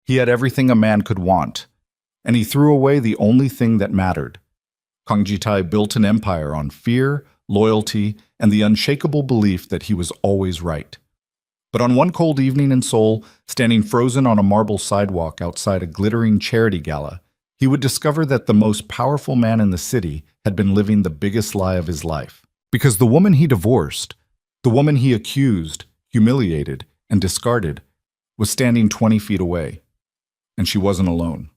He had everything a man could want, and he threw away the only thing that mattered. Kang Jitai built an empire on fear, loyalty, and the unshakable belief that he was always right. But on one cold evening in Seoul, standing frozen on a marble sidewalk outside a glittering charity gala, he would discover that the most powerful man in the city had been living the biggest lie of his life. Because the woman he divorced, the woman he accused, humiliated, and discarded, was standing 20 feet away. And she wasn't alone.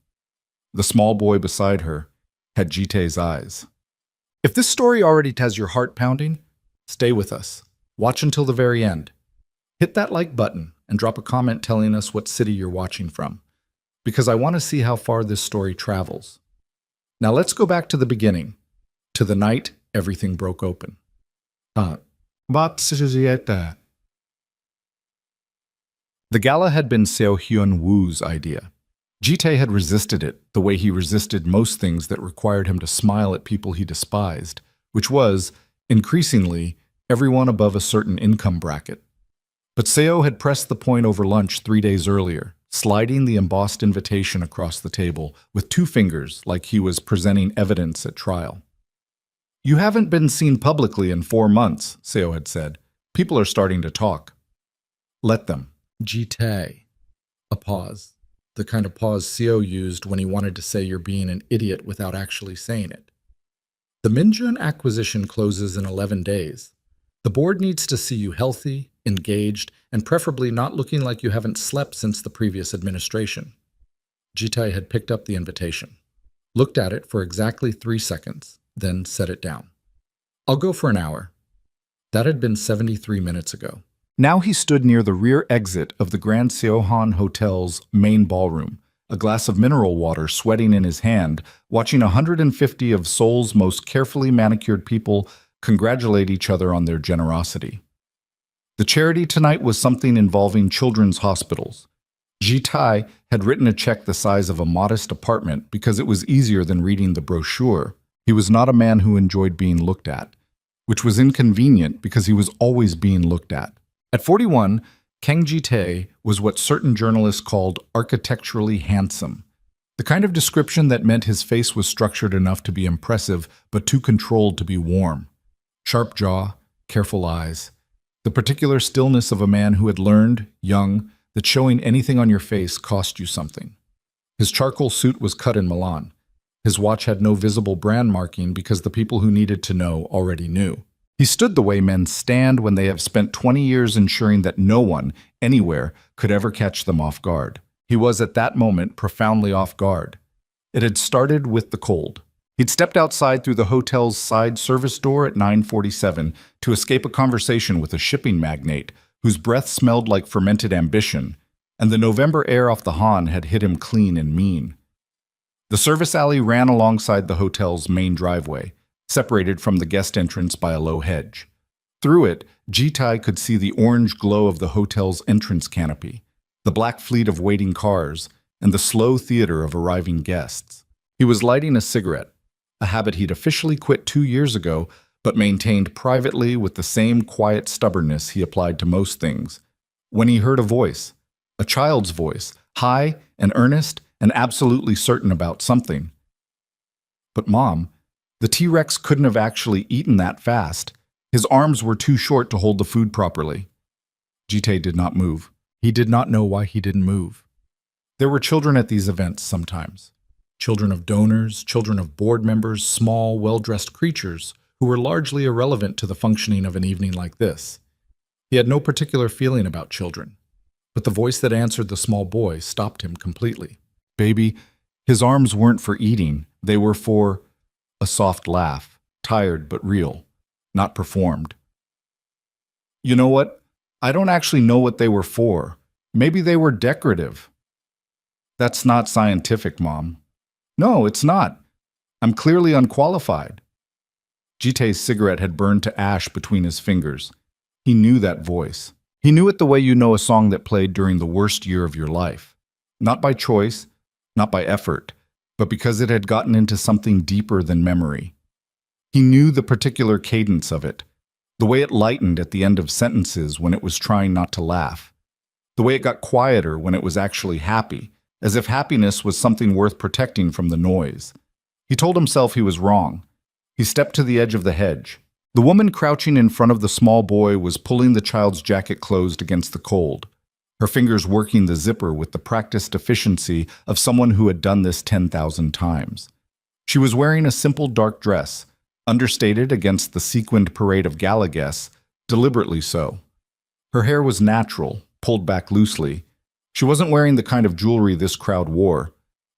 The small boy beside her had Jitae's eyes. If this story already has your heart pounding, stay with us. Watch until the very end. Hit that like button and drop a comment telling us what city you're watching from, because I want to see how far this story travels. Now let's go back to the beginning, to the night everything broke open. The gala had been Seo Hyun-woo's idea. Jitae had resisted it the way he resisted most things that required him to smile at people he despised, which was, increasingly, everyone above a certain income bracket. But Seo had pressed the point over lunch 3 days earlier, sliding the embossed invitation across the table with 2 fingers like he was presenting evidence at trial. "You haven't been seen publicly in 4 months," Seo had said. "People are starting to talk." "Let them." Jitae. A pause. The kind of pause Seo used when he wanted to say you're being an idiot without actually saying it. "The Minjun acquisition closes in 11 days. The board needs to see you healthy, engaged, and preferably not looking like you haven't slept since the previous administration." Jitae had picked up the invitation, looked at it for exactly 3 seconds, then set it down. "I'll go for an hour." That had been 73 minutes ago. Now he stood near the rear exit of the Grand Seohan Hotel's main ballroom, a glass of mineral water sweating in his hand, watching 150 of Seoul's most carefully manicured people congratulate each other on their generosity. The charity tonight was something involving children's hospitals. Jitae had written a check the size of a modest apartment because it was easier than reading the brochure. He was not a man who enjoyed being looked at, which was inconvenient because he was always being looked at. At 41, Kang Jitae was what certain journalists called architecturally handsome, the kind of description that meant his face was structured enough to be impressive but too controlled to be warm. Sharp jaw, careful eyes, the particular stillness of a man who had learned, young, that showing anything on your face cost you something. His charcoal suit was cut in Milan. His watch had no visible brand marking because the people who needed to know already knew. He stood the way men stand when they have spent 20 years ensuring that no one, anywhere, could ever catch them off guard. He was at that moment profoundly off guard. It had started with the cold. He'd stepped outside through the hotel's side service door at 9:47 to escape a conversation with a shipping magnate whose breath smelled like fermented ambition, and the November air off the Han had hit him clean and mean. The service alley ran alongside the hotel's main driveway, separated from the guest entrance by a low hedge. Through it, Jitae could see the orange glow of the hotel's entrance canopy, the black fleet of waiting cars, and the slow theater of arriving guests. He was lighting a cigarette, a habit he'd officially quit 2 years ago, but maintained privately with the same quiet stubbornness he applied to most things, when he heard a voice, a child's voice, high and earnest and absolutely certain about something. "But Mom, the T-Rex couldn't have actually eaten that fast. His arms were too short to hold the food properly." Jitae did not move. He did not know why he didn't move. There were children at these events sometimes. Children of donors, children of board members, small, well-dressed creatures who were largely irrelevant to the functioning of an evening like this. He had no particular feeling about children, but the voice that answered the small boy stopped him completely. "Baby, his arms weren't for eating. They were for..." A soft laugh, tired but real, not performed. "You know what? I don't actually know what they were for. Maybe they were decorative." "That's not scientific, Mom." "No, it's not. I'm clearly unqualified." Jitae's cigarette had burned to ash between his fingers. He knew that voice. He knew it the way you know a song that played during the worst year of your life. Not by choice, not by effort, but because it had gotten into something deeper than memory. He knew the particular cadence of it, the way it lightened at the end of sentences when it was trying not to laugh, the way it got quieter when it was actually happy, as if happiness was something worth protecting from the noise. He told himself he was wrong. He stepped to the edge of the hedge. The woman crouching in front of the small boy was pulling the child's jacket closed against the cold, her fingers working the zipper with the practiced efficiency of someone who had done this 10,000 times. She was wearing a simple dark dress, understated against the sequined parade of gala guests, deliberately so. Her hair was natural, pulled back loosely. She wasn't wearing the kind of jewelry this crowd wore.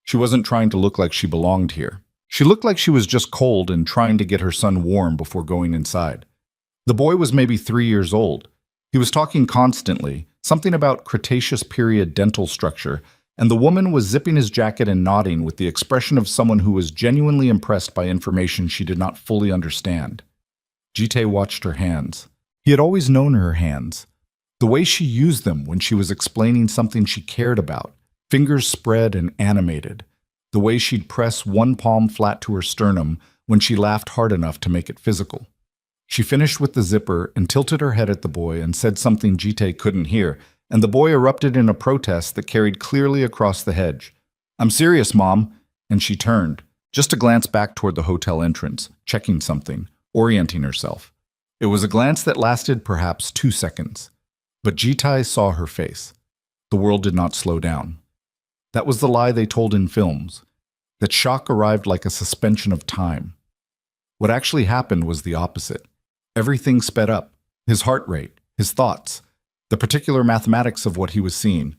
She wasn't trying to look like she belonged here. She looked like she was just cold and trying to get her son warm before going inside. The boy was maybe 3 years old. He was talking constantly, something about Cretaceous period dental structure, and the woman was zipping his jacket and nodding with the expression of someone who was genuinely impressed by information she did not fully understand. Jite watched her hands. He had always known her hands. The way she used them when she was explaining something she cared about, fingers spread and animated. The way she'd press one palm flat to her sternum when she laughed hard enough to make it physical. She finished with the zipper and tilted her head at the boy and said something Jite couldn't hear, and the boy erupted in a protest that carried clearly across the hedge. "I'm serious, Mom." And she turned, just to glance back toward the hotel entrance, checking something, orienting herself. It was a glance that lasted perhaps 2 seconds. But Jite saw her face. The world did not slow down. That was the lie they told in films, that shock arrived like a suspension of time. What actually happened was the opposite. Everything sped up, his heart rate, his thoughts, the particular mathematics of what he was seeing.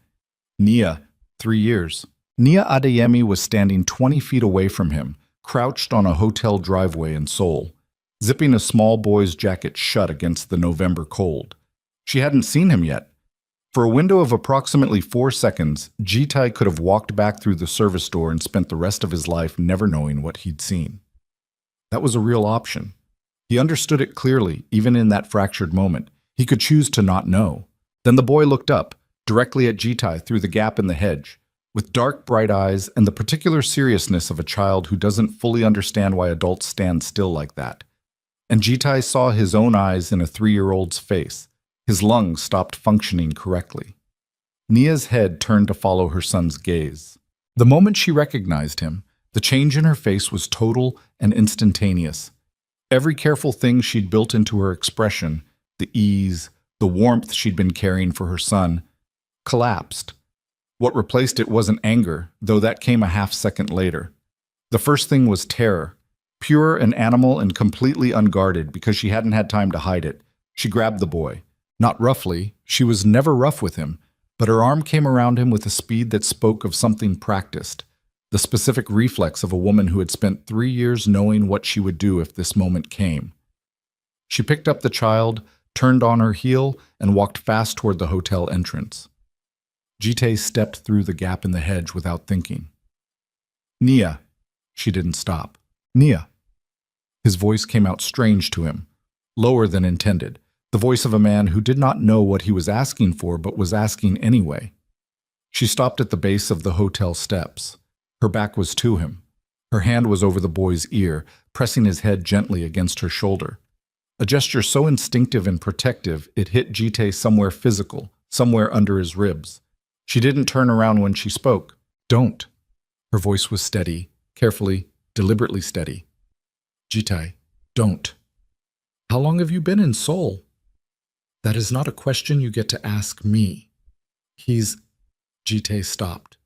Nia, 3 years. Nia Adeyemi was standing 20 feet away from him, crouched on a hotel driveway in Seoul, zipping a small boy's jacket shut against the November cold. She hadn't seen him yet. For a window of approximately 4 seconds, Jite could have walked back through the service door and spent the rest of his life never knowing what he'd seen. That was a real option. He understood it clearly, even in that fractured moment. He could choose to not know. Then the boy looked up, directly at Jite through the gap in the hedge, with dark, bright eyes and the particular seriousness of a child who doesn't fully understand why adults stand still like that. And Jite saw his own eyes in a 3-year-old's face. His lungs stopped functioning correctly. Nia's head turned to follow her son's gaze. The moment she recognized him, the change in her face was total and instantaneous. Every careful thing she'd built into her expression, the ease, the warmth she'd been carrying for her son, collapsed. What replaced it wasn't anger, though that came a half-second later. The first thing was terror, pure and animal and completely unguarded because she hadn't had time to hide it. She grabbed the boy. Not roughly, she was never rough with him, but her arm came around him with a speed that spoke of something practiced, the specific reflex of a woman who had spent 3 years knowing what she would do if this moment came. She picked up the child, turned on her heel, and walked fast toward the hotel entrance. Jite stepped through the gap in the hedge without thinking. "Nia." She didn't stop. "Nia." His voice came out strange to him, lower than intended. The voice of a man who did not know what he was asking for but was asking anyway. She stopped at the base of the hotel steps. Her back was to him. Her hand was over the boy's ear, pressing his head gently against her shoulder. A gesture so instinctive and protective it hit Jite somewhere physical, somewhere under his ribs. She didn't turn around when she spoke. "Don't." Her voice was steady, carefully, deliberately steady. "Jite, don't." "How long have you been in Seoul?" "That is not a question you get to ask me." Jite stopped.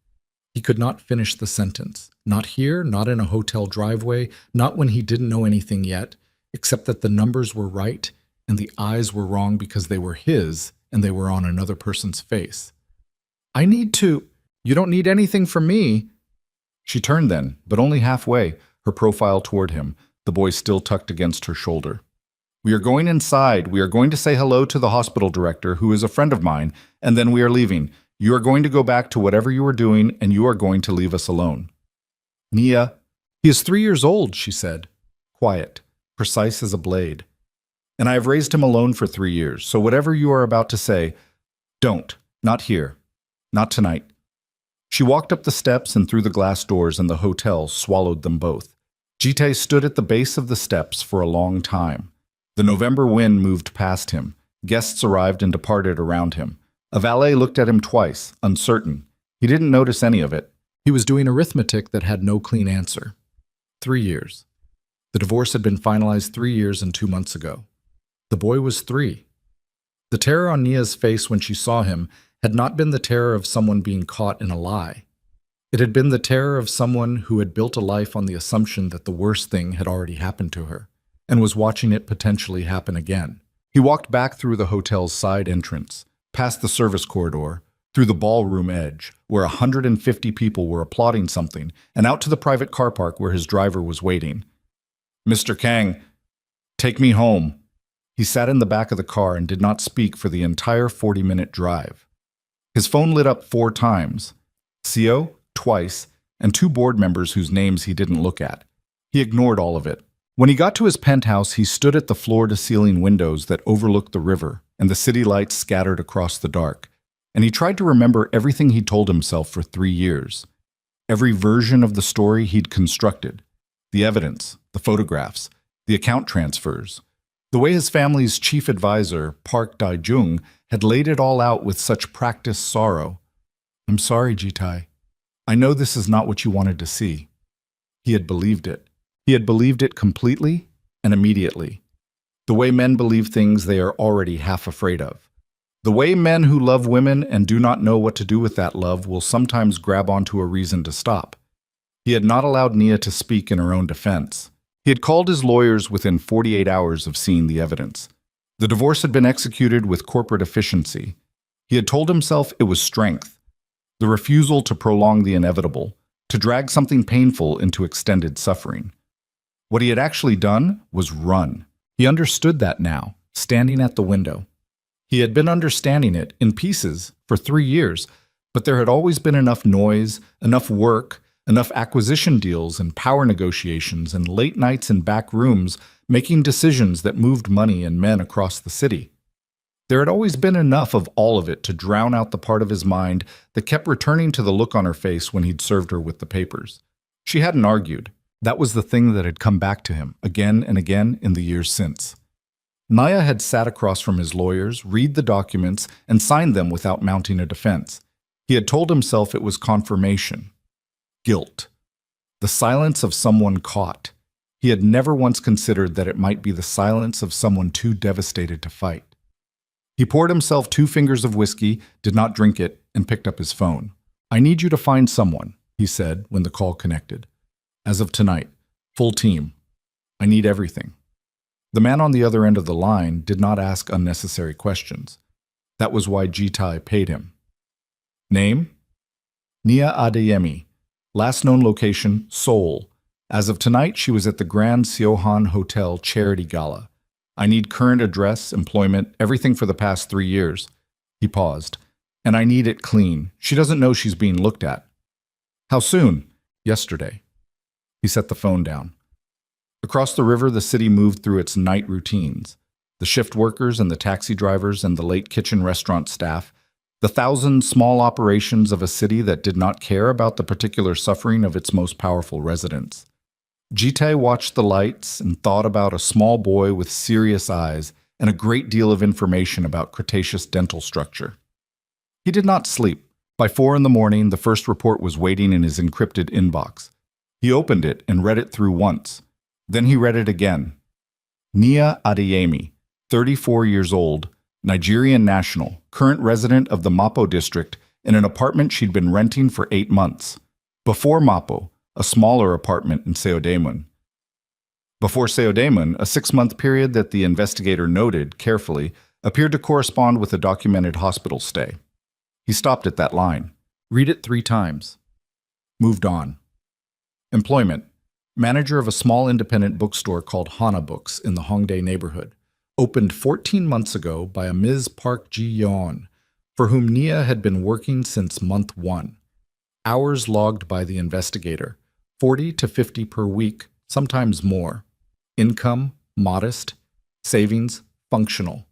He could not finish the sentence. Not here, not in a hotel driveway, not when he didn't know anything yet, except that the numbers were right and the eyes were wrong because they were his and they were on another person's face. "I need to." "You don't need anything from me." She turned then, but only halfway, her profile toward him, the boy still tucked against her shoulder. "We are going inside. We are going to say hello to the hospital director, who is a friend of mine, and then we are leaving. You are going to go back to whatever you are doing, and you are going to leave us alone." "Nia." "He is 3 years old," she said, quiet, precise as a blade. "And I have raised him alone for 3 years, so whatever you are about to say, don't. Not here. Not tonight." She walked up the steps and through the glass doors, and the hotel swallowed them both. Jite stood at the base of the steps for a long time. The November wind moved past him. Guests arrived and departed around him. A valet looked at him twice, uncertain. He didn't notice any of it. He was doing arithmetic that had no clean answer. 3 years. The divorce had been finalized 3 years and 2 months ago. The boy was 3. The terror on Nia's face when she saw him had not been the terror of someone being caught in a lie. It had been the terror of someone who had built a life on the assumption that the worst thing had already happened to her, and was watching it potentially happen again. He walked back through the hotel's side entrance, past the service corridor, through the ballroom edge, where 150 people were applauding something, and out to the private car park where his driver was waiting. "Mr. Kang, take me home." He sat in the back of the car and did not speak for the entire 40-minute drive. His phone lit up 4 times. CO, twice, and 2 board members whose names he didn't look at. He ignored all of it. When he got to his penthouse, he stood at the floor-to-ceiling windows that overlooked the river and the city lights scattered across the dark, and he tried to remember everything he told himself for 3 years. Every version of the story he'd constructed. The evidence, the photographs, the account transfers. The way his family's chief advisor, Park Dae-jung, had laid it all out with such practiced sorrow. "I'm sorry, Ji-tae. I know this is not what you wanted to see." He had believed it. He had believed it completely and immediately. The way men believe things they are already half afraid of. The way men who love women and do not know what to do with that love will sometimes grab onto a reason to stop. He had not allowed Nia to speak in her own defense. He had called his lawyers within 48 hours of seeing the evidence. The divorce had been executed with corporate efficiency. He had told himself it was strength, the refusal to prolong the inevitable, to drag something painful into extended suffering. What he had actually done was run. He understood that now, standing at the window. He had been understanding it, in pieces, for 3 years, but there had always been enough noise, enough work, enough acquisition deals and power negotiations and late nights in back rooms making decisions that moved money and men across the city. There had always been enough of all of it to drown out the part of his mind that kept returning to the look on her face when he'd served her with the papers. She hadn't argued. That was the thing that had come back to him again and again in the years since. Naya had sat across from his lawyers, read the documents, and signed them without mounting a defense. He had told himself it was confirmation. Guilt. The silence of someone caught. He had never once considered that it might be the silence of someone too devastated to fight. He poured himself 2 fingers of whiskey, did not drink it, and picked up his phone. "I need you to find someone," he said when the call connected. "As of tonight, full team. I need everything." The man on the other end of the line did not ask unnecessary questions. That was why Ji-tae paid him. Name? Nia Adeyemi. Last known location, Seoul. As of tonight, she was at the Grand Seohan Hotel Charity Gala. I need current address, employment, everything for the past 3 years. He paused. And I need it clean. She doesn't know she's being looked at. How soon? Yesterday. He set the phone down. Across the river, the city moved through its night routines. The shift workers and the taxi drivers and the late kitchen restaurant staff, the 1,000 small operations of a city that did not care about the particular suffering of its most powerful residents. Ji-tae watched the lights and thought about a small boy with serious eyes and a great deal of information about Cretaceous dental structure. He did not sleep. By 4 in the morning, the first report was waiting in his encrypted inbox. He opened it and read it through once. Then he read it again. Nia Adeyemi, 34 years old, Nigerian national, current resident of the Mapo district, in an apartment she'd been renting for 8 months. Before Mapo, a smaller apartment in Seodaemun. Before Seodaemun, a 6-month period that the investigator noted carefully appeared to correspond with a documented hospital stay. He stopped at that line. Read it 3 times. Moved on. Employment. Manager of a small independent bookstore called Hana Books in the Hongdae neighborhood. Opened 14 months ago by a Ms. Park Ji-yeon, for whom Nia had been working since month 1. Hours logged by the investigator, 40 to 50 per week, sometimes more. Income, modest. Savings, functional.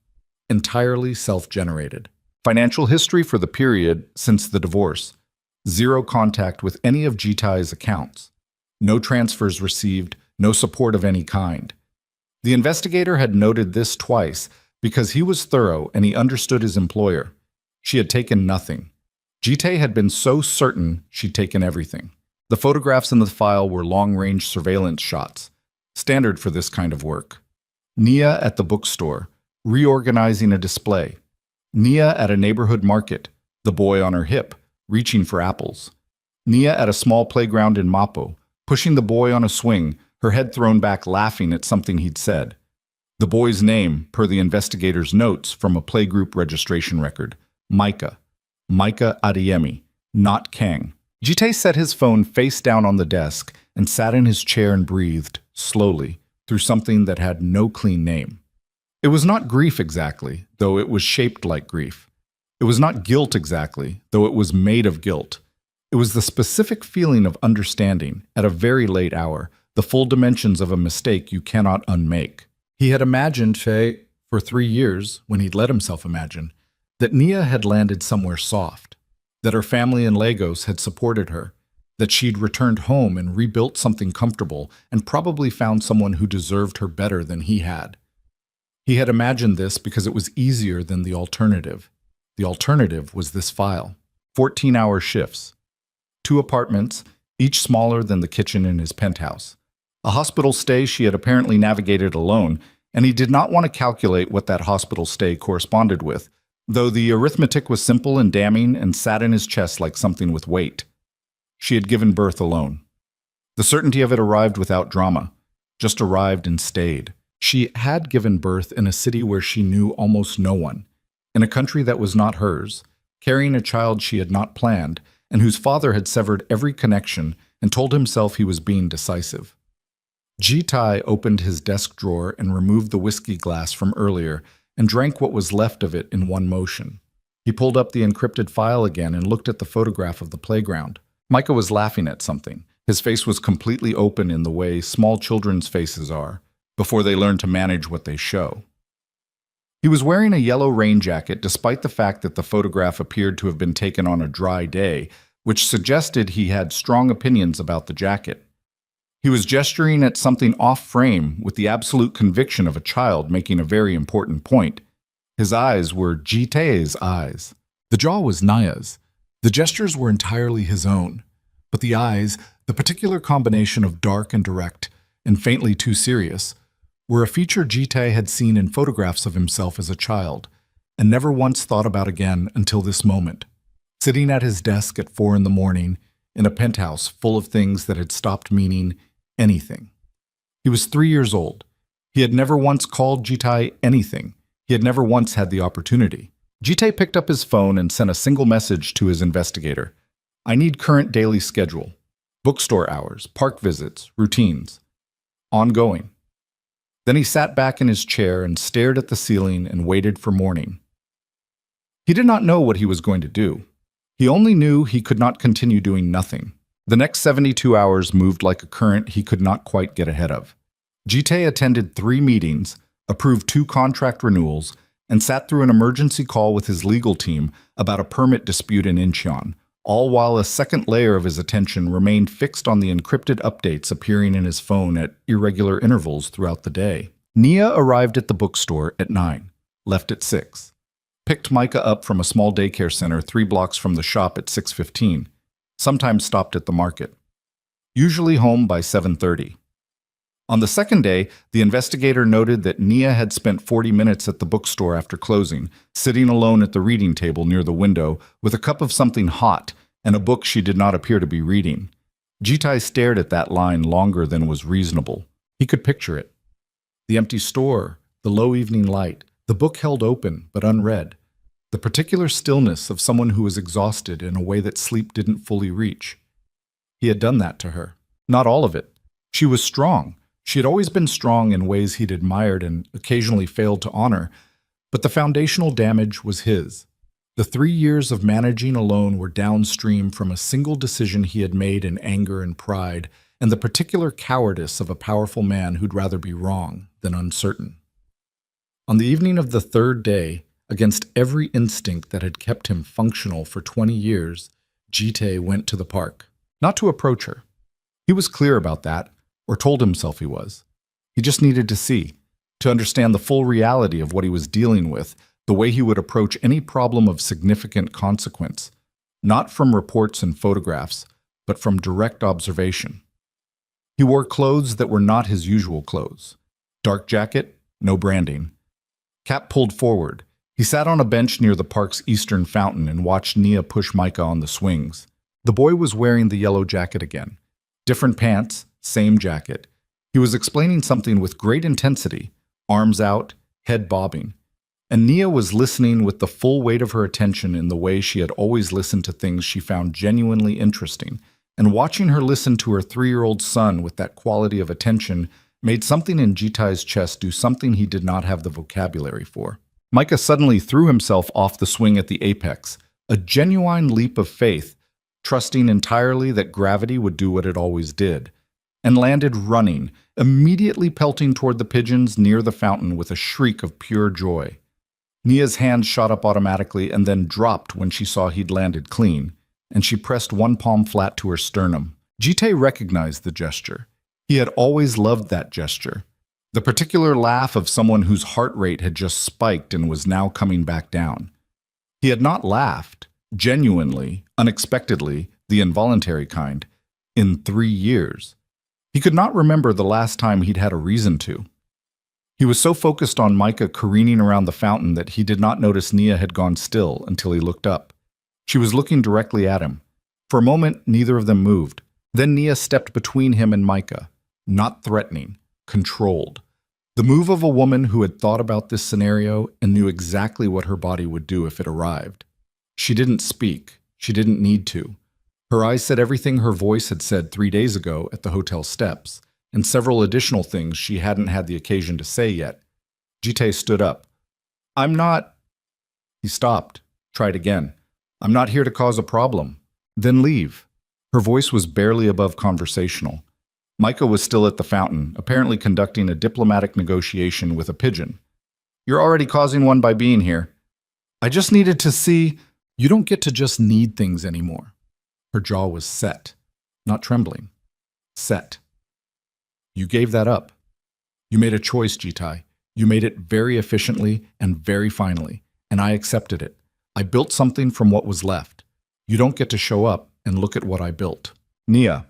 Entirely self-generated. Financial history for the period since the divorce. 0 contact with any of Ji-tae's accounts. No transfers received, no support of any kind. The investigator had noted this twice because he was thorough and he understood his employer. She had taken nothing. Jite had been so certain she'd taken everything. The photographs in the file were long-range surveillance shots, standard for this kind of work. Nia at the bookstore, reorganizing a display. Nia at a neighborhood market, the boy on her hip, reaching for apples. Nia at a small playground in Mapo, pushing the boy on a swing, her head thrown back laughing at something he'd said. The boy's name, per the investigator's notes from a playgroup registration record, Micah. Micah Adeyemi, not Kang. Jite set his phone face down on the desk and sat in his chair and breathed, slowly, through something that had no clean name. It was not grief exactly, though it was shaped like grief. It was not guilt exactly, though it was made of guilt. It was the specific feeling of understanding, at a very late hour, the full dimensions of a mistake you cannot unmake. He had imagined, for 3 years, when he'd let himself imagine, that Nia had landed somewhere soft, that her family in Lagos had supported her, that she'd returned home and rebuilt something comfortable and probably found someone who deserved her better than he had. He had imagined this because it was easier than the alternative. The alternative was this file. 14-hour shifts. 2 apartments, each smaller than the kitchen in his penthouse. A hospital stay she had apparently navigated alone, and he did not want to calculate what that hospital stay corresponded with, though the arithmetic was simple and damning and sat in his chest like something with weight. She had given birth alone. The certainty of it arrived without drama, just arrived and stayed. She had given birth in a city where she knew almost no one, in a country that was not hers, carrying a child she had not planned, and whose father had severed every connection and told himself he was being decisive. Jite opened his desk drawer and removed the whiskey glass from earlier and drank what was left of it in one motion. He pulled up the encrypted file again and looked at the photograph of the playground. Micah was laughing at something. His face was completely open in the way small children's faces are, before they learn to manage what they show. He was wearing a yellow rain jacket despite the fact that the photograph appeared to have been taken on a dry day, which suggested he had strong opinions about the jacket. He was gesturing at something off-frame with the absolute conviction of a child making a very important point. His eyes were Jite's eyes. The jaw was Naya's. The gestures were entirely his own. But the eyes, the particular combination of dark and direct, and faintly too serious, were a feature Jite had seen in photographs of himself as a child, and never once thought about again until this moment. Sitting at his desk at 4 a.m, in a penthouse full of things that had stopped meaning anything. He was 3 years old. He had never once called Jite anything. He had never once had the opportunity. Jite picked up his phone and sent a single message to his investigator. I need current daily schedule. Bookstore hours, park visits, routines. Ongoing. Then he sat back in his chair and stared at the ceiling and waited for morning. He did not know what he was going to do. He only knew he could not continue doing nothing. The next 72 hours moved like a current he could not quite get ahead of. Jite attended 3 meetings, approved 2 contract renewals, and sat through an emergency call with his legal team about a permit dispute in Incheon, all while a second layer of his attention remained fixed on the encrypted updates appearing in his phone at irregular intervals throughout the day. Nia arrived at the bookstore at 9, left at 6. Picked Micah up from a small daycare center 3 blocks from the shop at 6:15, sometimes stopped at the market. Usually home by 7:30. On the second day, the investigator noted that Nia had spent 40 minutes at the bookstore after closing, sitting alone at the reading table near the window with a cup of something hot and a book she did not appear to be reading. Jite stared at that line longer than was reasonable. He could picture it. The empty store, the low evening light, the book held open but unread, the particular stillness of someone who was exhausted in a way that sleep didn't fully reach. He had done that to her. Not all of it. She was strong. She had always been strong in ways he'd admired and occasionally failed to honor, but the foundational damage was his. The 3 years of managing alone were downstream from a single decision he had made in anger and pride, and the particular cowardice of a powerful man who'd rather be wrong than uncertain. On the evening of the 3rd day, against every instinct that had kept him functional for 20 years, Jite went to the park. Not to approach her. He was clear about that, or told himself he was. He just needed to see, to understand the full reality of what he was dealing with, the way he would approach any problem of significant consequence. not from reports and photographs, but from direct observation. He wore clothes that were not his usual clothes. Dark jacket, no branding. Cap pulled forward. He sat on a bench near the park's eastern fountain and watched Nia push Micah on the swings. The boy was wearing the yellow jacket again. Different pants, same jacket. He was explaining something with great intensity, arms out, head bobbing. And Nia was listening with the full weight of her attention in the way she had always listened to things she found genuinely interesting. And watching her listen to her 3-year-old son with that quality of attention made something in Jitai's chest do something he did not have the vocabulary for. Micah suddenly threw himself off the swing at the apex, a genuine leap of faith, trusting entirely that gravity would do what it always did, and landed running, immediately pelting toward the pigeons near the fountain with a shriek of pure joy. Nia's hand shot up automatically and then dropped when she saw he'd landed clean, and she pressed one palm flat to her sternum. Jitai recognized the gesture. He had always loved that gesture. The particular laugh of someone whose heart rate had just spiked and was now coming back down. He had not laughed, genuinely, unexpectedly, the involuntary kind, in 3 years. He could not remember the last time he'd had a reason to. He was so focused on Micah careening around the fountain that he did not notice Nia had gone still until he looked up. She was looking directly at him. For a moment, neither of them moved. Then Nia stepped between him and Micah, not threatening, controlled. The move of a woman who had thought about this scenario and knew exactly what her body would do if it arrived. She didn't speak. She didn't need to. Her eyes said everything her voice had said 3 days ago at the hotel steps, and several additional things she hadn't had the occasion to say yet. Jitai stood up. "I'm not—" He stopped, tried again. "I'm not here to cause a problem." "Then leave." Her voice was barely above conversational. Micah was still at the fountain, apparently conducting a diplomatic negotiation with a pigeon. "You're already causing one by being here." "I just needed to see—" "You don't get to just need things anymore." Her jaw was set, not trembling. Set. "You gave that up. You made a choice, Jitai. You made it very efficiently and very finally, and I accepted it. I built something from what was left. You don't get to show up and look at what I built." Nia.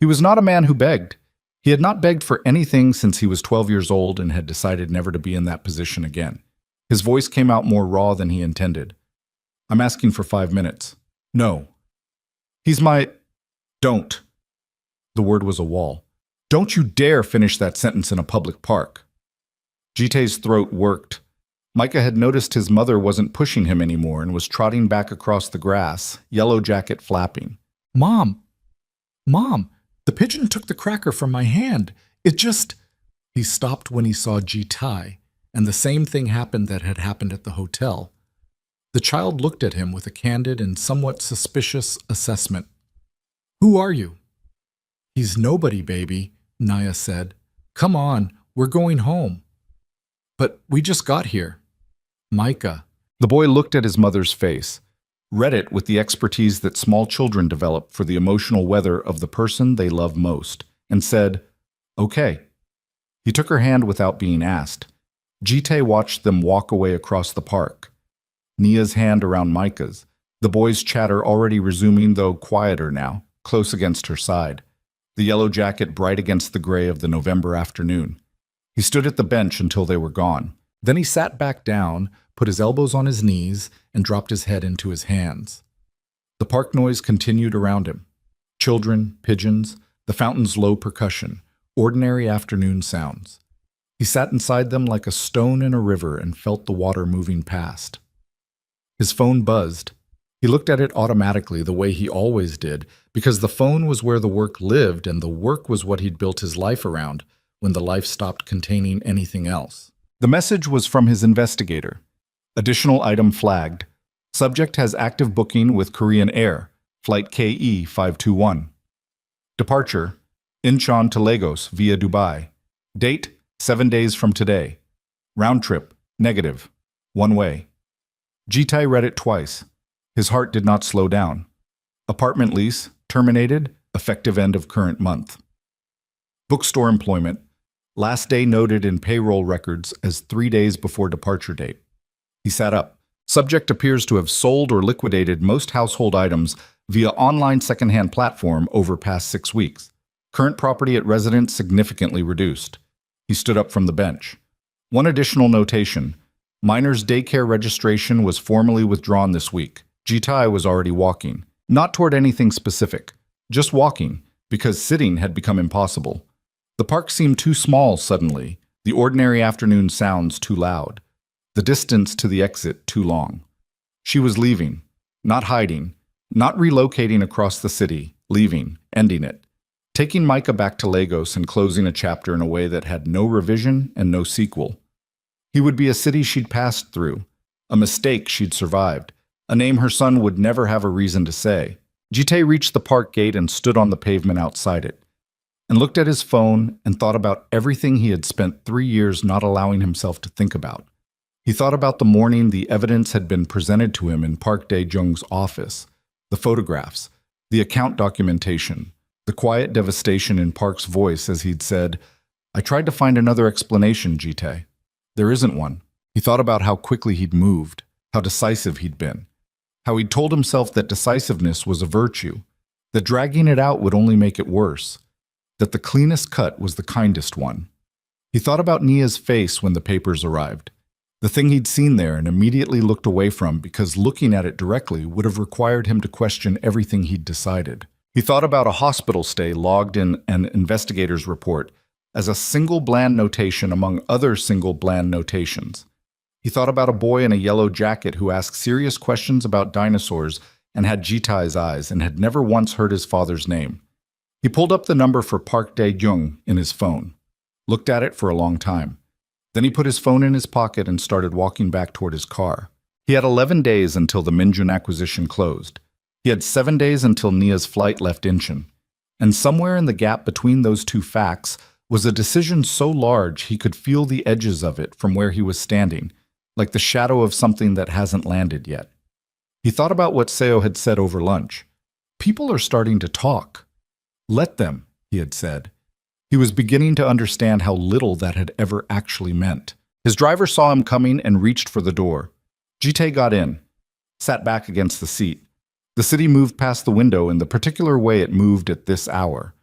He was not a man who begged. He had not begged for anything since he was 12 years old and had decided never to be in that position again. His voice came out more raw than he intended. "I'm asking for 5 minutes." "No." "He's my—" "Don't." The word was a wall. "Don't you dare finish that sentence in a public park." Jitai's throat worked. Micah had noticed his mother wasn't pushing him anymore and was trotting back across the grass, yellow jacket flapping. Mom! The pigeon took the cracker from my hand. It just—" He stopped when he saw Jitai, and the same thing happened that had happened at the hotel. The child looked at him with a candid and somewhat suspicious assessment. "Who are you?" "He's nobody, baby," Nia said. "Come on, we're going home." "But we just got here." "Micah." The boy looked at his mother's face, read it with the expertise that small children develop for the emotional weather of the person they love most, and said, "Okay." He took her hand without being asked. Jitai watched them walk away across the park. Nia's hand around Micah's, the boy's chatter already resuming, though quieter now, close against her side. The yellow jacket bright against the gray of the November afternoon. He stood at the bench until they were gone. Then he sat back down, put his elbows on his knees, and dropped his head into his hands. The park noise continued around him. Children, pigeons, the fountain's low percussion, ordinary afternoon sounds. He sat inside them like a stone in a river and felt the water moving past. His phone buzzed. He looked at it automatically the way he always did, because the phone was where the work lived and the work was what he'd built his life around when the life stopped containing anything else. The message was from his investigator. Additional item flagged. Subject has active booking with Korean Air, flight KE 521. Departure, Incheon to Lagos via Dubai. Date, 7 days from today. Round trip, negative. One way. Jitai read it twice. His heart did not slow down. Apartment lease, terminated, effective end of current month. Bookstore employment, last day noted in payroll records as 3 days before departure date. He sat up, Subject appears to have sold or liquidated most household items via online secondhand platform over past 6 weeks. Current property at residence significantly reduced. He stood up from the bench. One additional notation. Minor's daycare registration was formally withdrawn this week. Jitai was already walking. Not toward anything specific. Just walking, because sitting had become impossible. The park seemed too small suddenly, the ordinary afternoon sounds too loud, the distance to the exit too long. She was leaving, not hiding, not relocating across the city, leaving, ending it. Taking Micah back to Lagos and closing a chapter in a way that had no revision and no sequel. He would be a city she'd passed through, a mistake she'd survived, a name her son would never have a reason to say. Jite reached the park gate and stood on the pavement outside it, and looked at his phone and thought about everything he had spent 3 years not allowing himself to think about. He thought about the morning the evidence had been presented to him in Park Dae-jung's office, the photographs, the account documentation, the quiet devastation in Park's voice as he'd said, "I tried to find another explanation, Jite. There isn't one." He thought about how quickly he'd moved, how decisive he'd been, how he'd told himself that decisiveness was a virtue, that dragging it out would only make it worse, that the cleanest cut was the kindest one. He thought about Nia's face when the papers arrived, the thing he'd seen there and immediately looked away from because looking at it directly would have required him to question everything he'd decided. He thought about a hospital stay logged in an investigator's report as a single bland notation among other single bland notations. He thought about a boy in a yellow jacket who asked serious questions about dinosaurs and had Jitai's eyes and had never once heard his father's name. He pulled up the number for Park Dae-jung in his phone, looked at it for a long time. Then he put his phone in his pocket and started walking back toward his car. He had 11 days until the Minjun acquisition closed. He had 7 days until Nia's flight left Incheon. And somewhere in the gap between those two facts was a decision so large he could feel the edges of it from where he was standing, like the shadow of something that hasn't landed yet. He thought about what Seo had said over lunch. People are starting to talk. Let them, he had said. He was beginning to understand how little that had ever actually meant. His driver saw him coming and reached for the door. Jite got in, sat back against the seat. The city moved past the window in the particular way it moved at this hour.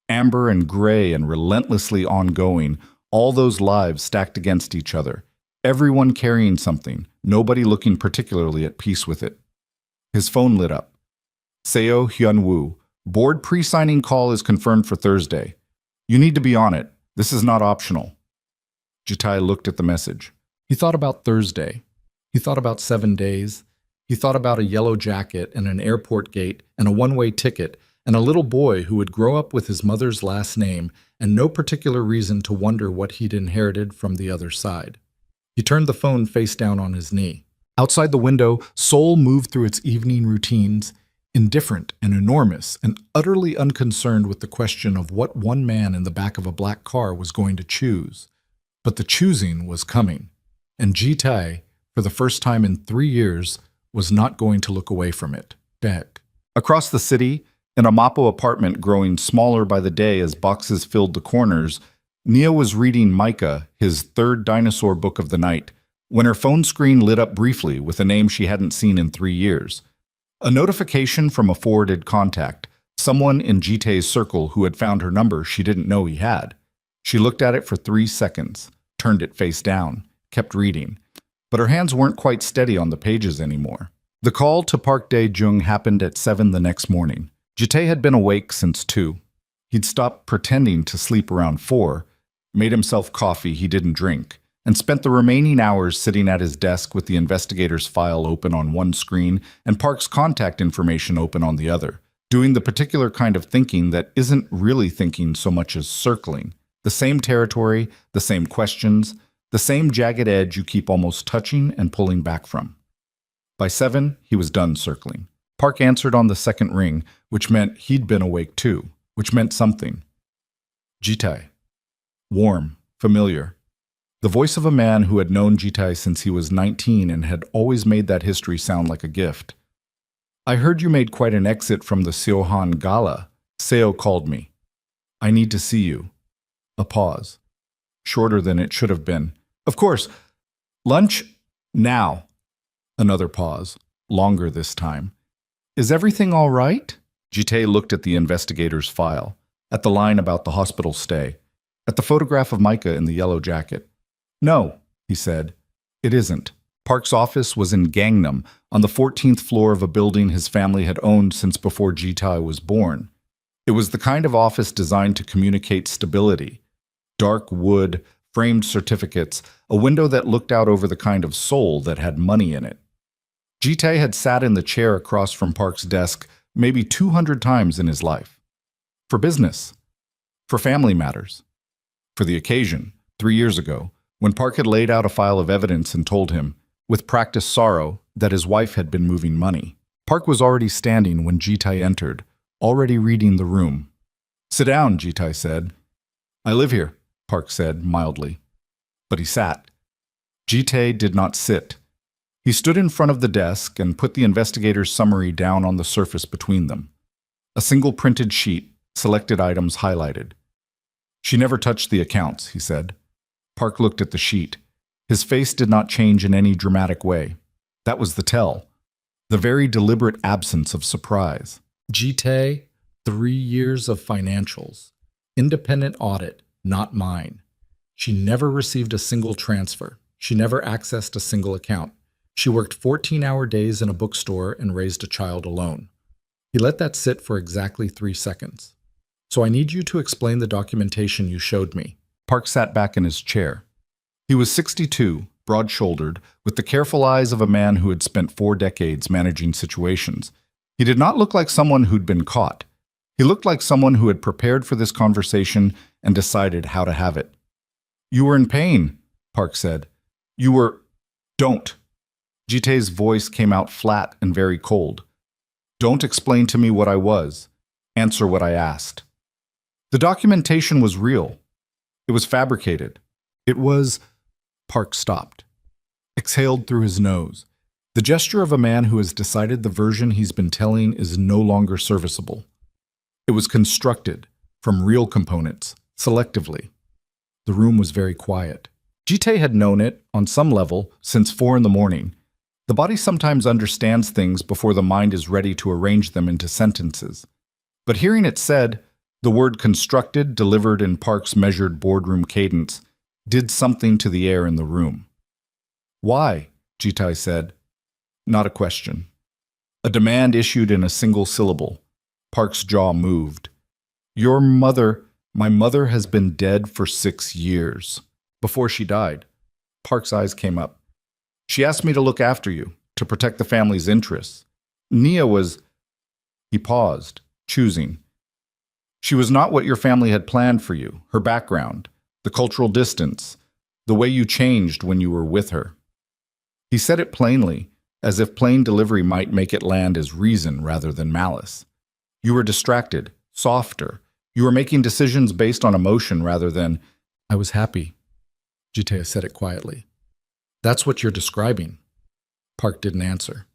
Amber and gray and relentlessly ongoing, all those lives stacked against each other. Everyone carrying something, nobody looking particularly at peace with it. His phone lit up. Seo Hyun-woo, board pre-signing call is confirmed for Thursday. You need to be on it. This is not optional. Jitai looked at the message. He thought about Thursday. He thought about 7 days. He thought about a yellow jacket and an airport gate and a one-way ticket and a little boy who would grow up with his mother's last name and no particular reason to wonder what he'd inherited from the other side. He turned the phone face down on his knee. Outside the window, Seoul moved through its evening routines, indifferent and enormous and utterly unconcerned with the question of what one man in the back of a black car was going to choose. But the choosing was coming, and Jitai, for the first time in 3 years, was not going to look away from it. Back. Across the city, in a Mapo apartment growing smaller by the day as boxes filled the corners, Nia was reading Micah, his third dinosaur book of the night, when her phone screen lit up briefly with a name she hadn't seen in 3 years. A notification from a forwarded contact, someone in Jite's circle who had found her number she didn't know he had. She looked at it for 3 seconds, turned it face down, kept reading. But her hands weren't quite steady on the pages anymore. The call to Park Dae-jung happened at 7 the next morning. Jite had been awake since 2. He'd stopped pretending to sleep around 4, made himself coffee he didn't drink, and spent the remaining hours sitting at his desk with the investigator's file open on one screen and Park's contact information open on the other, doing the particular kind of thinking that isn't really thinking so much as circling. The same territory, the same questions, the same jagged edge you keep almost touching and pulling back from. By 7, he was done circling. Park answered on the second ring, which meant he'd been awake too, which meant something. Jitai. Warm, familiar. The voice of a man who had known Jitai since he was 19 and had always made that history sound like a gift. I heard you made quite an exit from the Seohan Gala. Seo called me. I need to see you. A pause. Shorter than it should have been. Of course. Lunch? Now. Another pause, longer this time. Is everything all right? Jite looked at the investigator's file, at the line about the hospital stay, at the photograph of Micah in the yellow jacket. No, he said, it isn't. Park's office was in Gangnam, on the 14th floor of a building his family had owned since before Jitae was born. It was the kind of office designed to communicate stability. Dark wood, framed certificates, a window that looked out over the kind of soul that had money in it. Jitae had sat in the chair across from Park's desk maybe 200 times in his life. For business. For family matters. For the occasion, 3 years ago, when Park had laid out a file of evidence and told him, with practiced sorrow, that his wife had been moving money. Park was already standing when Jitae entered, already reading the room. Sit down, Jitae said. I live here, Park said mildly. But he sat. Jitae did not sit. He stood in front of the desk and put the investigator's summary down on the surface between them. A single printed sheet, selected items highlighted. She never touched the accounts, he said. Park looked at the sheet. His face did not change in any dramatic way. That was the tell. The very deliberate absence of surprise. Jitae, 3 years of financials. Independent audit, not mine. She never received a single transfer. She never accessed a single account. She worked 14-hour days in a bookstore and raised a child alone. He let that sit for exactly 3 seconds. So I need you to explain the documentation you showed me. Park sat back in his chair. He was 62, broad-shouldered, with the careful eyes of a man who had spent 4 decades managing situations. He did not look like someone who'd been caught. He looked like someone who had prepared for this conversation and decided how to have it. You were in pain, Park said. You were... Don't. Jitae's voice came out flat and very cold. Don't explain to me what I was. Answer what I asked. The documentation was real. It was fabricated. It was... Park stopped. Exhaled through his nose. The gesture of a man who has decided the version he's been telling is no longer serviceable. It was constructed, from real components, selectively. The room was very quiet. Jitae had known it, on some level, since 4 a.m. The body sometimes understands things before the mind is ready to arrange them into sentences. But hearing it said, the word constructed, delivered in Park's measured boardroom cadence, did something to the air in the room. Why? Jitae said. Not a question. A demand issued in a single syllable. Park's jaw moved. Your mother, my mother has been dead for 6 years. Before she died. Park's eyes came up. She asked me to look after you, to protect the family's interests. Nia was... He paused, choosing. She was not what your family had planned for you, her background, the cultural distance, the way you changed when you were with her. He said it plainly, as if plain delivery might make it land as reason rather than malice. You were distracted, softer. You were making decisions based on emotion rather than, I was happy. Jitae said it quietly. That's what you're describing. Park didn't answer.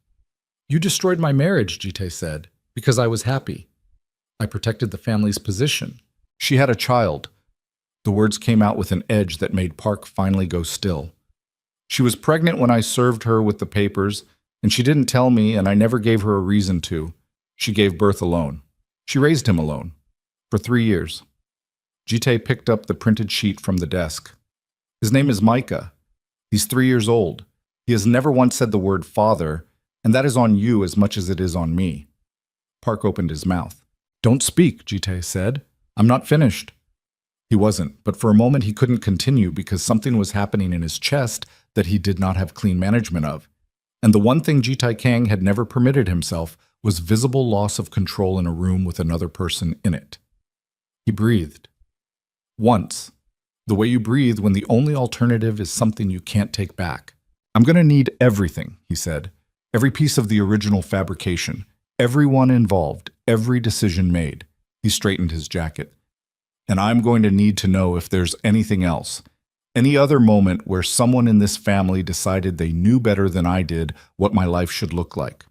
You destroyed my marriage, Jitae said, because I was happy. I protected the family's position. She had a child. The words came out with an edge that made Park finally go still. She was pregnant when I served her with the papers, and she didn't tell me, and I never gave her a reason to. She gave birth alone. She raised him alone. For 3 years. Jitae picked up the printed sheet from the desk. His name is Micah. He's 3 years old. He has never once said the word father, and that is on you as much as it is on me. Park opened his mouth. Don't speak, Jitae said. I'm not finished. He wasn't, but for a moment he couldn't continue because something was happening in his chest that he did not have clean management of. And the one thing Jitae Kang had never permitted himself was visible loss of control in a room with another person in it. He breathed. Once. The way you breathe when the only alternative is something you can't take back. I'm going to need everything, he said. Every piece of the original fabrication. Everyone involved. Every decision made. He straightened his jacket. And I'm going to need to know if there's anything else. Any other moment where someone in this family decided they knew better than I did what my life should look like.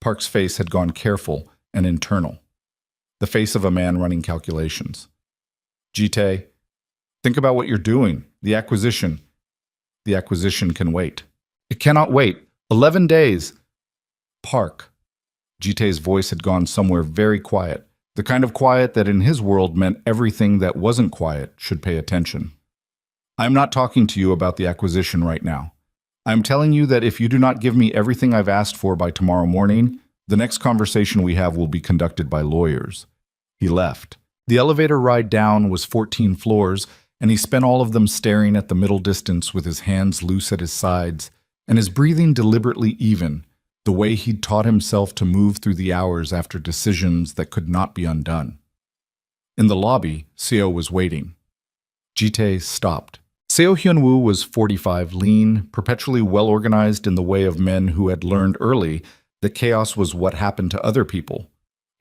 Park's face had gone careful and internal. The face of a man running calculations. Jitae, think about what you're doing. The acquisition. The acquisition can wait. It cannot wait. 11 days. Park. Jitai's voice had gone somewhere very quiet, the kind of quiet that in his world meant everything that wasn't quiet should pay attention. I'm not talking to you about the acquisition right now. I'm telling you that if you do not give me everything I've asked for by tomorrow morning, the next conversation we have will be conducted by lawyers. He left. The elevator ride down was 14 floors, and he spent all of them staring at the middle distance with his hands loose at his sides and his breathing deliberately even, the way he'd taught himself to move through the hours after decisions that could not be undone. In the lobby, Seo was waiting. Jitai stopped. Seo Hyun-woo was 45, lean, perpetually well-organized in the way of men who had learned early that chaos was what happened to other people.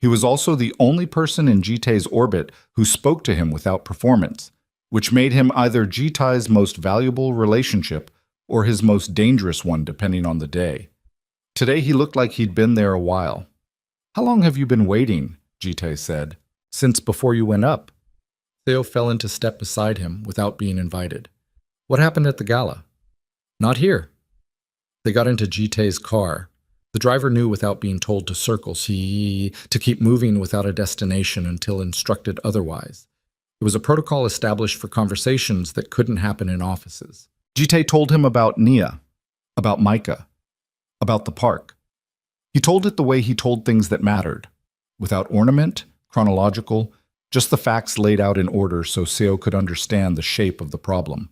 He was also the only person in Jitai's orbit who spoke to him without performance, which made him either Jitai's most valuable relationship or his most dangerous one depending on the day. Today he looked like he'd been there a while. "How long have you been waiting?" Jitai said. "Since before you went up." Seo fell into step beside him without being invited. "What happened at the gala?" "Not here." They got into Jitai's car. The driver knew without being told to circle to keep moving without a destination until instructed otherwise. It was a protocol established for conversations that couldn't happen in offices. Jitai told him about Nia, about Micah, about the park. He told it the way he told things that mattered, without ornament, chronological, just the facts laid out in order so Seo could understand the shape of the problem.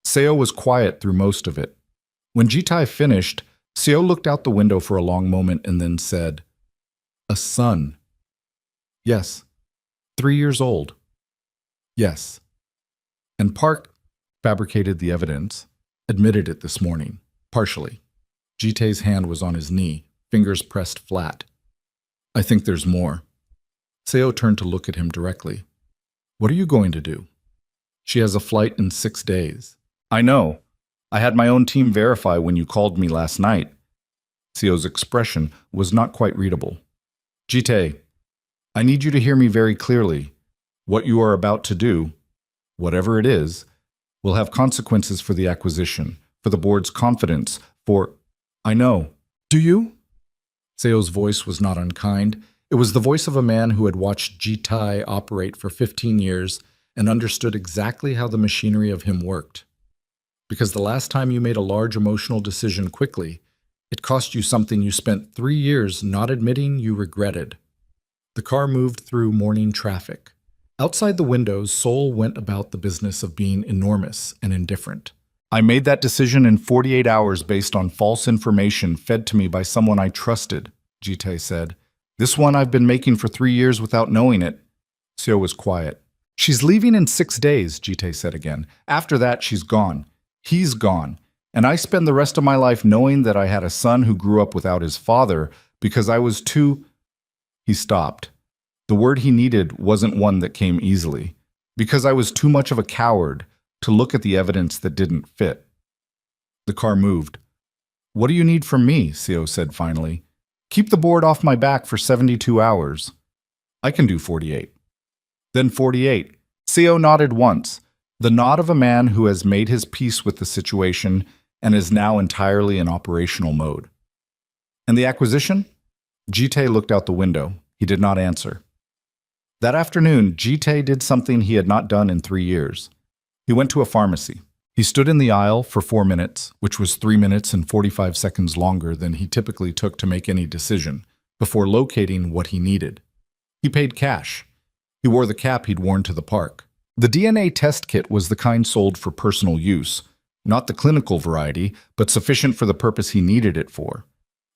Seo was quiet through most of it. When Jitai finished, Seo looked out the window for a long moment and then said, "A son." "Yes." 3 years old." "Yes." And Park fabricated the evidence, admitted it this morning, partially. Jitai's hand was on his knee, fingers pressed flat. "I think there's more." Seo turned to look at him directly. "What are you going to do?" "She has a flight in 6 days." "I know. I had my own team verify when you called me last night." Seo's expression was not quite readable. "Jitai, I need you to hear me very clearly. What you are about to do, whatever it is, will have consequences for the acquisition, for the board's confidence, for—" "I know. Do you?" Seo's voice was not unkind. It was the voice of a man who had watched Jitai operate for 15 years and understood exactly how the machinery of him worked. Because the last time you made a large emotional decision quickly, it cost you something you spent 3 years not admitting you regretted. The car moved through morning traffic. Outside the windows, Seoul went about the business of being enormous and indifferent. "I made that decision in 48 hours based on false information fed to me by someone I trusted," Jitai said. "This one I've been making for 3 years without knowing it." Seo was quiet. "She's leaving in 6 days," Jitai said again. "After that, she's gone. He's gone. And I spend the rest of my life knowing that I had a son who grew up without his father because I was too—" He stopped. The word he needed wasn't one that came easily. "Because I was too much of a coward to look at the evidence that didn't fit." The car moved. "What do you need from me?" Seo said finally. "Keep the board off my back for 72 hours. "I can do 48. "Then 48. Seo nodded once, the nod of a man who has made his peace with the situation and is now entirely in operational mode. "And the acquisition?" Jitai looked out the window. He did not answer. That afternoon, Jitai did something he had not done in 3 years. He went to a pharmacy. He stood in the aisle for 4 minutes, which was 3 minutes and 45 seconds longer than he typically took to make any decision, before locating what he needed. He paid cash. He wore the cap he'd worn to the park. The DNA test kit was the kind sold for personal use, not the clinical variety, but sufficient for the purpose he needed it for.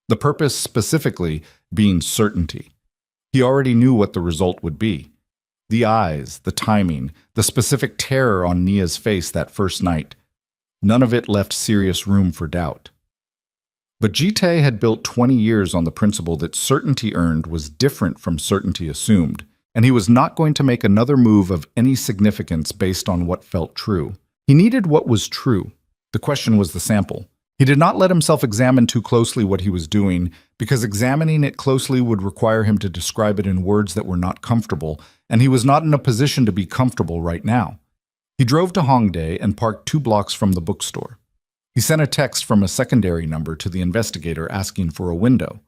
The purpose specifically being certainty. He already knew what the result would be. The eyes, the timing, the specific terror on Nia's face that first night. None of it left serious room for doubt. But Jitai had built 20 years on the principle that certainty earned was different from certainty assumed, and he was not going to make another move of any significance based on what felt true. He needed what was true. The question was the sample. He did not let himself examine too closely what he was doing, because examining it closely would require him to describe it in words that were not comfortable, and he was not in a position to be comfortable right now. He drove to Hongdae and parked 2 blocks from the bookstore. He sent a text from a secondary number to the investigator asking for a window,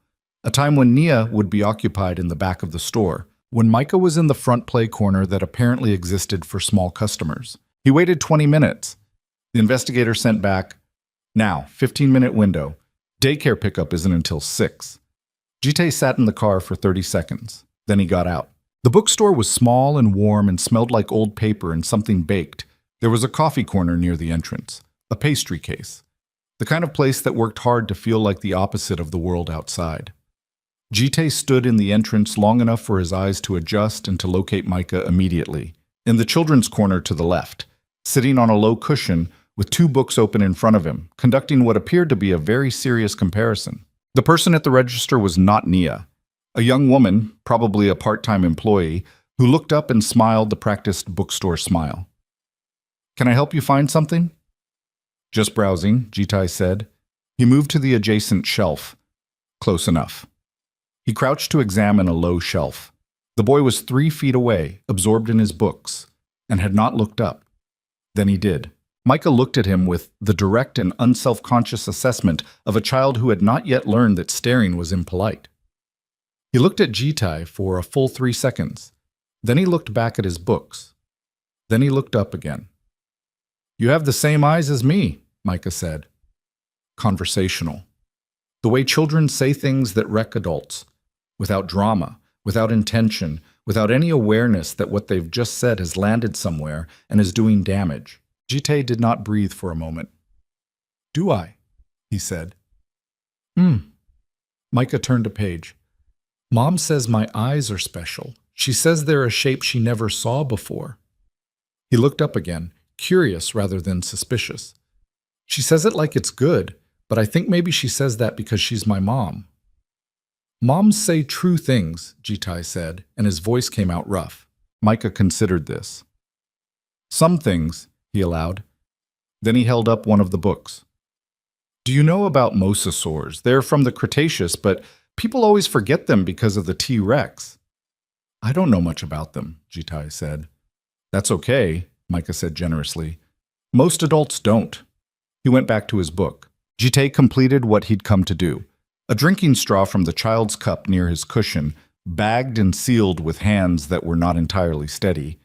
a time when Nia would be occupied in the back of the store, when Micah was in the front play corner that apparently existed for small customers. He waited 20 minutes. The investigator sent back, "Now, 15-minute window. Daycare pickup isn't until 6. Jite sat in the car for 30 seconds. Then he got out. The bookstore was small and warm and smelled like old paper and something baked. There was a coffee corner near the entrance, a pastry case, the kind of place that worked hard to feel like the opposite of the world outside. Jite stood in the entrance long enough for his eyes to adjust and to locate Micah immediately, in the children's corner to the left, sitting on a low cushion with 2 books open in front of him, conducting what appeared to be a very serious comparison. The person at the register was not Nia, a young woman, probably a part-time employee, who looked up and smiled the practiced bookstore smile. "Can I help you find something?" "Just browsing," Jitai said. He moved to the adjacent shelf. Close enough. He crouched to examine a low shelf. The boy was 3 feet away, absorbed in his books, and had not looked up. Then he did. Micah looked at him with the direct and unself-conscious assessment of a child who had not yet learned that staring was impolite. He looked at Jitai for a full 3 seconds. Then he looked back at his books. Then he looked up again. "You have the same eyes as me," Micah said. Conversational. The way children say things that wreck adults, without drama, without intention, without any awareness that what they've just said has landed somewhere and is doing damage. Jite did not breathe for a moment. "Do I?" he said. Micah turned a page. "Mom says my eyes are special. She says they're a shape she never saw before." He looked up again, curious rather than suspicious. "She says it like it's good, but I think maybe she says that because she's my mom." "Moms say true things," Jitai said, and his voice came out rough. Micah considered this. "Some things," he allowed. Then he held up one of the books. "Do you know about mosasaurs? They're from the Cretaceous, but people always forget them because of the T-Rex." "I don't know much about them," Jitai said. "That's okay," Micah said generously. "Most adults don't." He went back to his book. Jitai completed what he'd come to do. A drinking straw from the child's cup near his cushion, bagged and sealed with hands that were not entirely steady,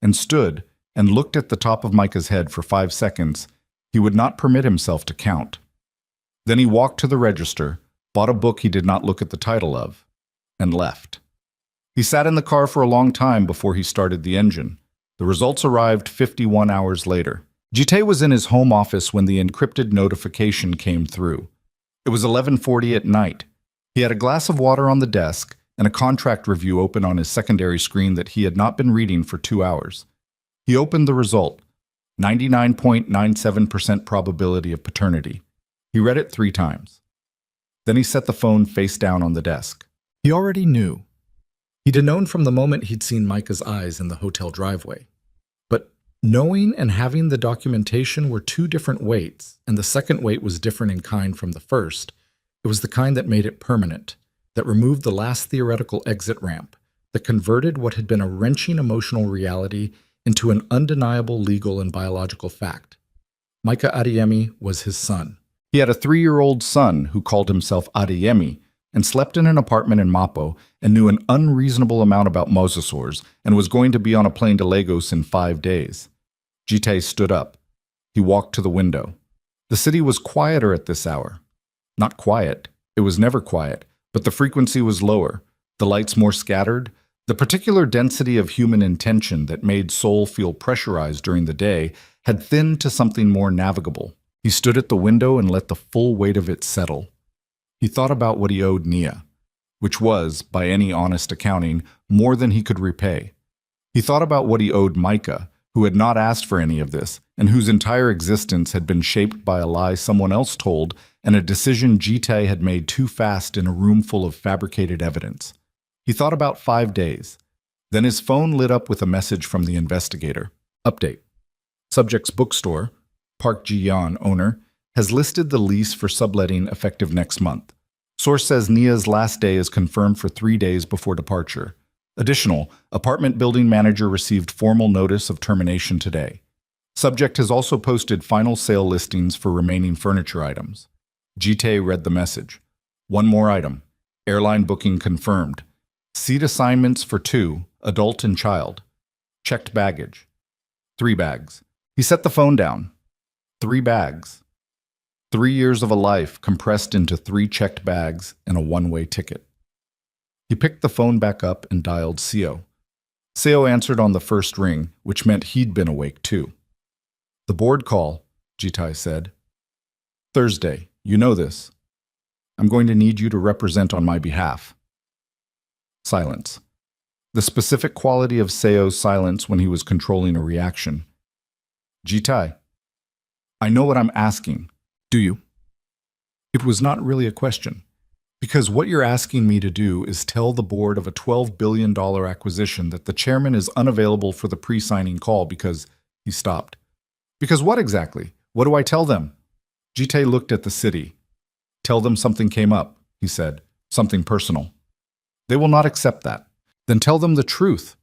and stood and looked at the top of Micah's head for 5 seconds. He would not permit himself to count. Then he walked to the register, bought a book he did not look at the title of, and left. He sat in the car for a long time before he started the engine. The results arrived 51 hours later. Jite was in his home office when the encrypted notification came through. It was 11:40 at night. He had a glass of water on the desk and a contract review open on his secondary screen that he had not been reading for 2 hours. He opened the result, 99.97% probability of paternity. He read it 3 times. Then he set the phone face down on the desk. He already knew. He'd known from the moment he'd seen Micah's eyes in the hotel driveway. But knowing and having the documentation were 2 different weights, and the second weight was different in kind from the first. It was the kind that made it permanent, that removed the last theoretical exit ramp, that converted what had been a wrenching emotional reality into an undeniable legal and biological fact. Micah Adeyemi was his son. He had a 3-year-old son who called himself Adeyemi and slept in an apartment in Mapo and knew an unreasonable amount about mosasaurs and was going to be on a plane to Lagos in 5 days. Jite stood up. He walked to the window. The city was quieter at this hour. Not quiet. It was never quiet, but the frequency was lower, the lights more scattered. The particular density of human intention that made Seoul feel pressurized during the day had thinned to something more navigable. He stood at the window and let the full weight of it settle. He thought about what he owed Nia, which was, by any honest accounting, more than he could repay. He thought about what he owed Micah, who had not asked for any of this, and whose entire existence had been shaped by a lie someone else told and a decision Jite had made too fast in a room full of fabricated evidence. He thought about 5 days. Then his phone lit up with a message from the investigator. Update. Subject's bookstore, Park Ji-yeon, owner, has listed the lease for subletting effective next month. Source says Nia's last day is confirmed for 3 days before departure. Additional, apartment building manager received formal notice of termination today. Subject has also posted final sale listings for remaining furniture items. Jite read the message. One more item. Airline booking confirmed. Seat assignments for 2, adult and child. Checked baggage. 3 bags. He set the phone down. 3 bags. 3 years of a life compressed into 3 checked bags and a one-way ticket. He picked the phone back up and dialed Seo. Seo answered on the first ring, which meant he'd been awake too. The board call, Jitai said. Thursday, you know this. I'm going to need you to represent on my behalf. Silence. The specific quality of Seo's silence when he was controlling a reaction. Jitai, I know what I'm asking. Do you? It was not really a question, because what you're asking me to do is tell the board of a $12 billion acquisition that the chairman is unavailable for the pre-signing call because he stopped. Because what exactly? What do I tell them? Jite looked at the city. Tell them something came up, he said, something personal. They will not accept that. Then tell them the truth,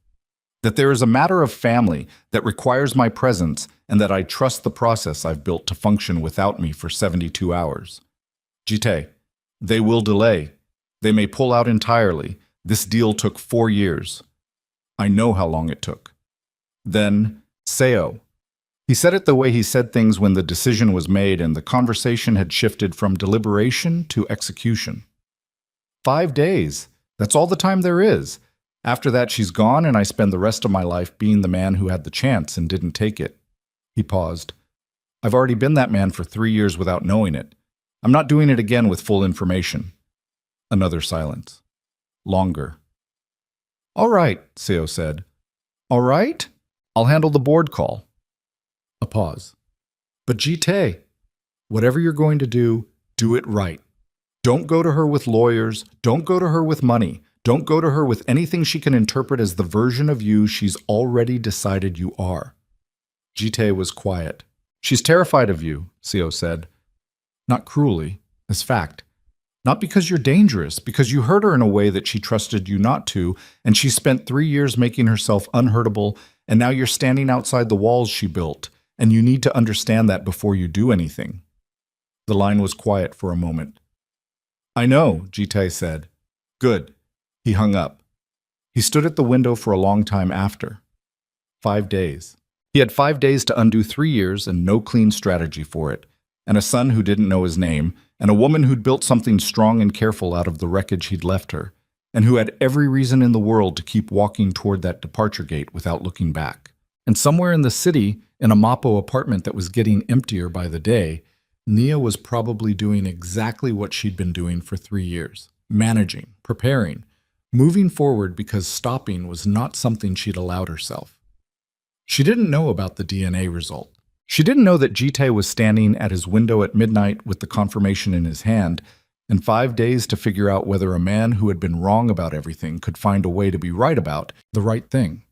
that there is a matter of family that requires my presence and that I trust the process I've built to function without me for 72 hours. Jite, they will delay. They may pull out entirely. This deal took 4 years. I know how long it took. Then, Seo. He said it the way he said things when the decision was made and the conversation had shifted from deliberation to execution. 5 days. That's all the time there is. After that, she's gone and I spend the rest of my life being the man who had the chance and didn't take it. He paused. I've already been that man for 3 years without knowing it. I'm not doing it again with full information. Another silence. Longer. All right, Seo said. All right? I'll handle the board call. A pause. But Jite, whatever you're going to do it right. Don't go to her with lawyers. Don't go to her with money. Don't go to her with anything she can interpret as the version of you she's already decided you are. Jite was quiet. She's terrified of you, Seo said. Not cruelly, as fact. Not because you're dangerous, because you hurt her in a way that she trusted you not to, and she spent 3 years making herself unhurtable, and now you're standing outside the walls she built, and you need to understand that before you do anything. The line was quiet for a moment. I know, Jite said. Good. He hung up. He stood at the window for a long time after. 5 days. He had 5 days to undo 3 years and no clean strategy for it, and a son who didn't know his name, and a woman who'd built something strong and careful out of the wreckage he'd left her, and who had every reason in the world to keep walking toward that departure gate without looking back. And somewhere in the city, in a Mapo apartment that was getting emptier by the day, Nia was probably doing exactly what she'd been doing for 3 years. Managing, preparing, moving forward because stopping was not something she'd allowed herself. She didn't know about the DNA result. She didn't know that Jite was standing at his window at midnight with the confirmation in his hand, and 5 days to figure out whether a man who had been wrong about everything could find a way to be right about the right thing.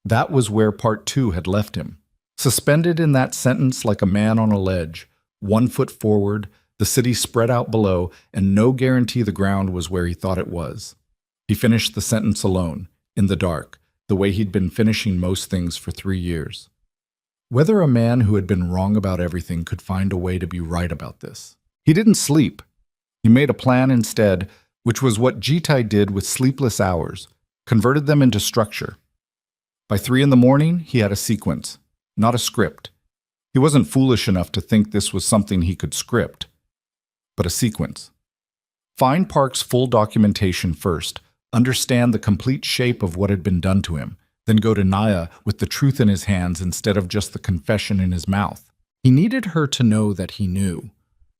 That was where part 2 had left him. Suspended in that sentence like a man on a ledge, 1 foot forward, the city spread out below, and no guarantee the ground was where he thought it was. He finished the sentence alone, in the dark, the way he'd been finishing most things for 3 years. Whether a man who had been wrong about everything could find a way to be right about this. He didn't sleep. He made a plan instead, which was what Jite did with sleepless hours, converted them into structure. By 3 in the morning, he had a sequence, not a script. He wasn't foolish enough to think this was something he could script, but a sequence. Find Park's full documentation first, understand the complete shape of what had been done to him, then go to Naya with the truth in his hands instead of just the confession in his mouth. He needed her to know that he knew.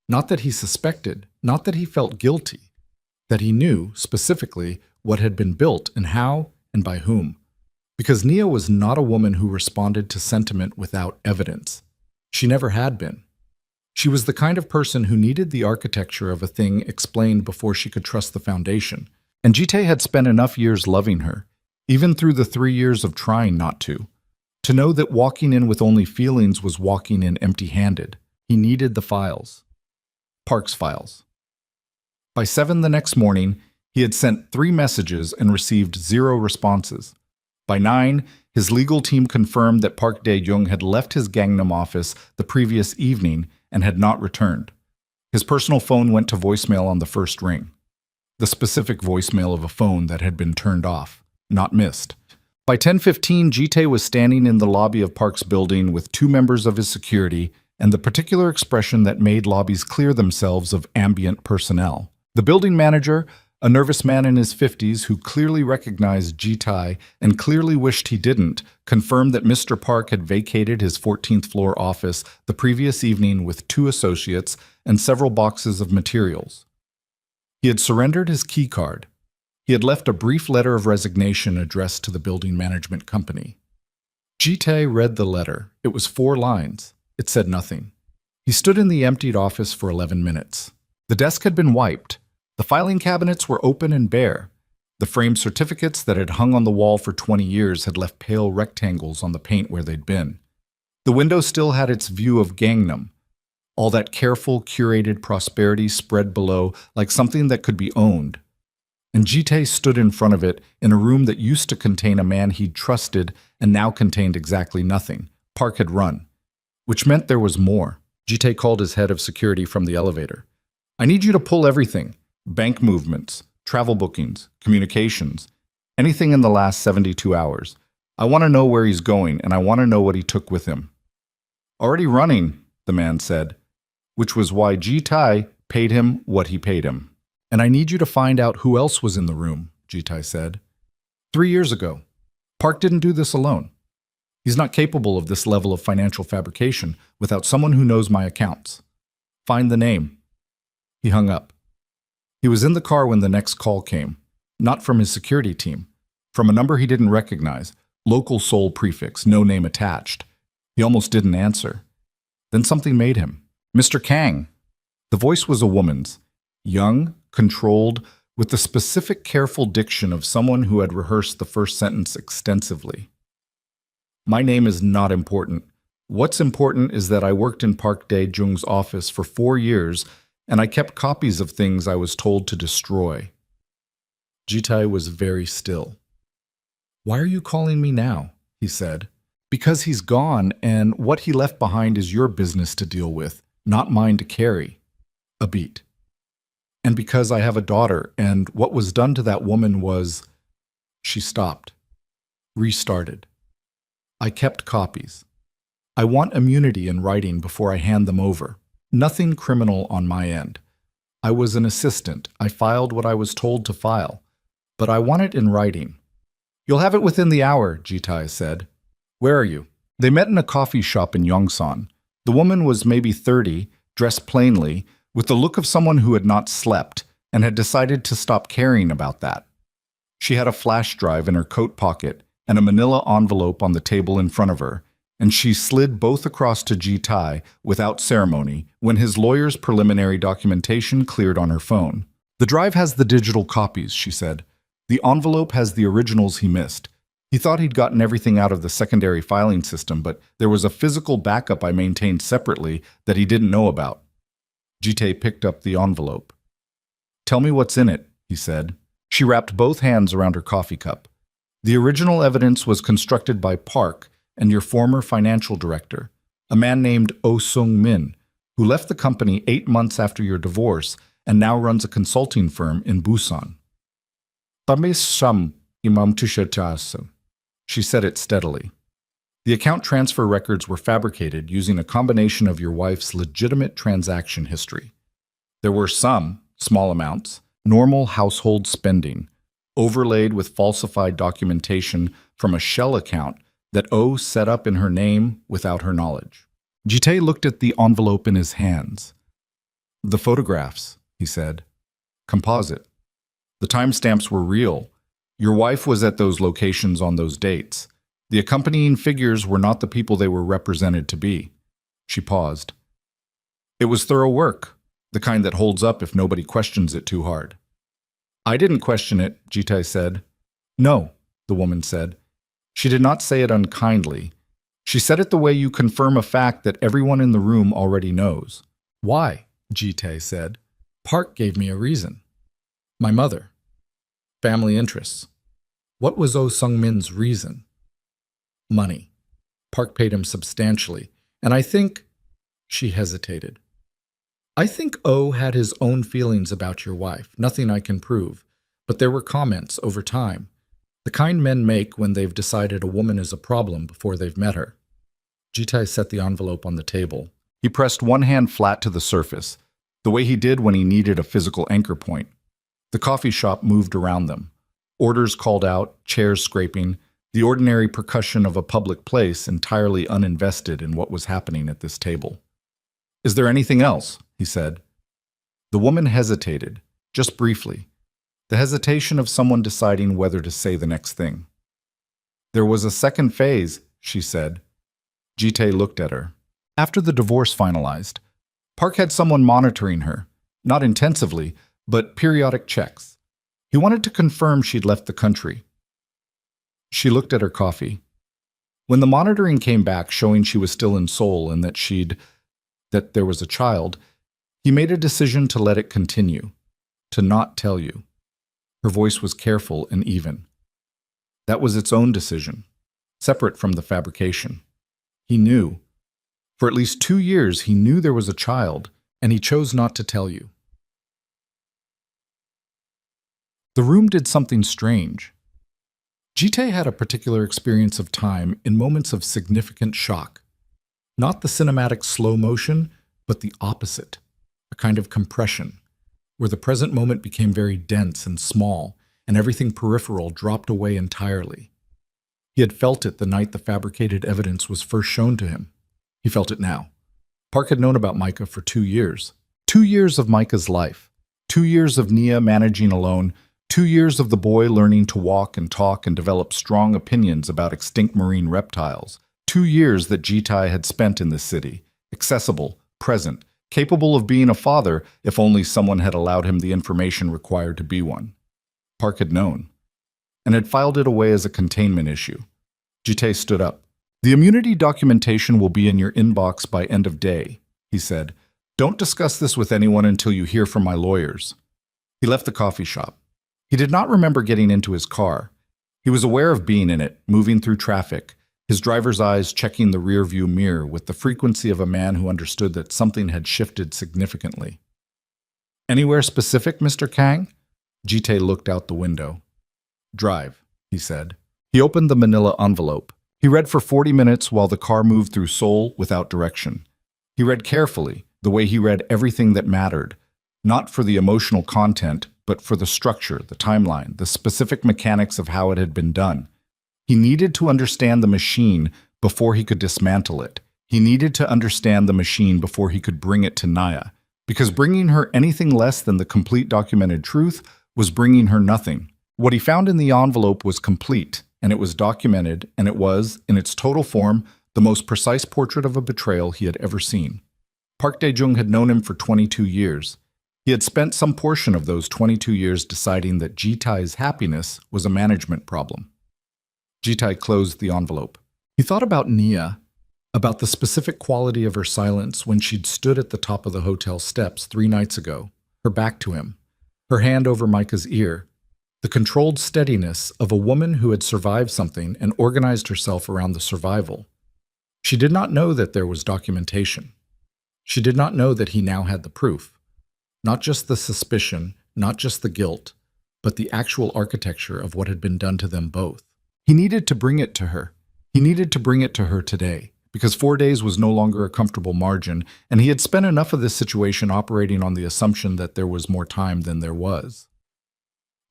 Not that he suspected, not that he felt guilty. That he knew, specifically, what had been built and how and by whom. Because Nia was not a woman who responded to sentiment without evidence. She never had been. She was the kind of person who needed the architecture of a thing explained before she could trust the foundation. And Jite had spent enough years loving her, even through the 3 years of trying not to know that walking in with only feelings was walking in empty-handed. He needed the files. Park's files. By 7 the next morning, he had sent 3 messages and received 0 responses. By 9, his legal team confirmed that Park Dae-jung had left his Gangnam office the previous evening and had not returned. His personal phone went to voicemail on the first ring. The specific voicemail of a phone that had been turned off, not missed. By 10:15, Ji-tae was standing in the lobby of Park's building with 2 members of his security and the particular expression that made lobbies clear themselves of ambient personnel. The building manager, a nervous man in his 50s who clearly recognized Ji-tae and clearly wished he didn't, confirmed that Mr. Park had vacated his 14th floor office the previous evening with 2 associates and several boxes of materials. He had surrendered his key card. He had left a brief letter of resignation addressed to the building management company. Ji-tae read the letter. It was 4 lines. It said nothing. He stood in the emptied office for 11 minutes. The desk had been wiped. The filing cabinets were open and bare. The framed certificates that had hung on the wall for 20 years had left pale rectangles on the paint where they'd been. The window still had its view of Gangnam. All that careful, curated prosperity spread below like something that could be owned. And Ji-tae stood in front of it in a room that used to contain a man he'd trusted and now contained exactly nothing. Park had run. Which meant there was more. Ji-tae called his head of security from the elevator. I need you to pull everything. Bank movements, travel bookings, communications, anything in the last 72 hours. I want to know where he's going, and I want to know what he took with him. Already running, the man said, which was why Ji-tae paid him what he paid him. And I need you to find out who else was in the room, Ji-tae said. 3 years ago. Park didn't do this alone. He's not capable of this level of financial fabrication without someone who knows my accounts. Find the name. He hung up. He was in the car when the next call came, not from his security team, from a number he didn't recognize, local sole prefix, no name attached. He almost didn't answer. Then something made him. Mr. Kang. The voice was a woman's, young, controlled, with the specific careful diction of someone who had rehearsed the first sentence extensively. My name is not important. What's important is that I worked in Park Dae-jung's office for 4 years, and I kept copies of things I was told to destroy. Ji-tae was very still. Why are you calling me now? He said. Because he's gone, and what he left behind is your business to deal with, not mine to carry. A beat. And because I have a daughter, and what was done to that woman was... She stopped. Restarted. I kept copies. I want immunity in writing before I hand them over. Nothing criminal on my end. I was an assistant. I filed what I was told to file. But I want it in writing. You'll have it within the hour, Ji-tae said. Where are you? They met in a coffee shop in Yongsan. The woman was maybe 30, dressed plainly, with the look of someone who had not slept and had decided to stop caring about that. She had a flash drive in her coat pocket and a manila envelope on the table in front of her, and she slid both across to Ji-tae without ceremony when his lawyer's preliminary documentation cleared on her phone. The drive has the digital copies, she said. The envelope has the originals he missed. He thought he'd gotten everything out of the secondary filing system, but there was a physical backup I maintained separately that he didn't know about. Ji-tae picked up the envelope. Tell me what's in it, he said. She wrapped both hands around her coffee cup. The original evidence was constructed by Park and your former financial director, a man named Oh Sung-min, who left the company 8 months after your divorce and now runs a consulting firm in Busan. She said it steadily. The account transfer records were fabricated using a combination of your wife's legitimate transaction history. There were some, small amounts, normal household spending, overlaid with falsified documentation from a shell account that O set up in her name without her knowledge. Ji-tae looked at the envelope in his hands. The photographs, he said. Composite. The timestamps were real. Your wife was at those locations on those dates. The accompanying figures were not the people they were represented to be. She paused. It was thorough work, the kind that holds up if nobody questions it too hard. I didn't question it, Ji-tae said. No, the woman said. She did not say it unkindly. She said it the way you confirm a fact that everyone in the room already knows. Why? Ji-tae said. Park gave me a reason. My mother. Family interests. What was Oh Sung-min's reason? Money. Park paid him substantially, and I think— She hesitated. I think Oh had his own feelings about your wife, nothing I can prove, but there were comments over time, the kind men make when they've decided a woman is a problem before they've met her. Jitai set the envelope on the table. He pressed one hand flat to the surface, the way he did when he needed a physical anchor point. The coffee shop moved around them. Orders called out, chairs scraping, the ordinary percussion of a public place entirely uninvested in what was happening at this table. Is there anything else? He said. The woman hesitated, just briefly, the hesitation of someone deciding whether to say the next thing. There was a second phase, she said. Jitae looked at her. After the divorce finalized, Park had someone monitoring her, not intensively, but periodic checks. He wanted to confirm she'd left the country. She looked at her coffee. When the monitoring came back showing she was still in Seoul and that there was a child, he made a decision to let it continue, to not tell you. Her voice was careful and even. That was its own decision, separate from the fabrication. He knew. For at least 2 years, he knew there was a child, and he chose not to tell you. The room did something strange. Jitae had a particular experience of time in moments of significant shock. Not the cinematic slow motion, but the opposite, a kind of compression, where the present moment became very dense and small, and everything peripheral dropped away entirely. He had felt it the night the fabricated evidence was first shown to him. He felt it now. Park had known about Micah for 2 years. 2 years of Micah's life. 2 years of Nia managing alone. 2 years of the boy learning to walk and talk and develop strong opinions about extinct marine reptiles. 2 years that Jitae had spent in this city, accessible, present, capable of being a father if only someone had allowed him the information required to be one. Park had known, and had filed it away as a containment issue. Jitae stood up. The immunity documentation will be in your inbox by end of day, he said. Don't discuss this with anyone until you hear from my lawyers. He left the coffee shop. He did not remember getting into his car. He was aware of being in it, moving through traffic, his driver's eyes checking the rearview mirror with the frequency of a man who understood that something had shifted significantly. Anywhere specific, Mr. Kang? Jitae looked out the window. Drive, he said. He opened the manila envelope. He read for 40 minutes while the car moved through Seoul without direction. He read carefully, the way he read everything that mattered, not for the emotional content, but for the structure, the timeline, the specific mechanics of how it had been done. He needed to understand the machine before he could dismantle it. He needed to understand the machine before he could bring it to Naya, because bringing her anything less than the complete documented truth was bringing her nothing. What he found in the envelope was complete, and it was documented, and it was, in its total form, the most precise portrait of a betrayal he had ever seen. Park Dae-jung had known him for 22 years. He had spent some portion of those 22 years deciding that Jitae's happiness was a management problem. Jitae closed the envelope. He thought about Nia, about the specific quality of her silence when she'd stood at the top of the hotel steps 3 nights ago, her back to him, her hand over Micah's ear, the controlled steadiness of a woman who had survived something and organized herself around the survival. She did not know that there was documentation. She did not know that he now had the proof. Not just the suspicion, not just the guilt, but the actual architecture of what had been done to them both. He needed to bring it to her. He needed to bring it to her today, because 4 days was no longer a comfortable margin, and he had spent enough of this situation operating on the assumption that there was more time than there was.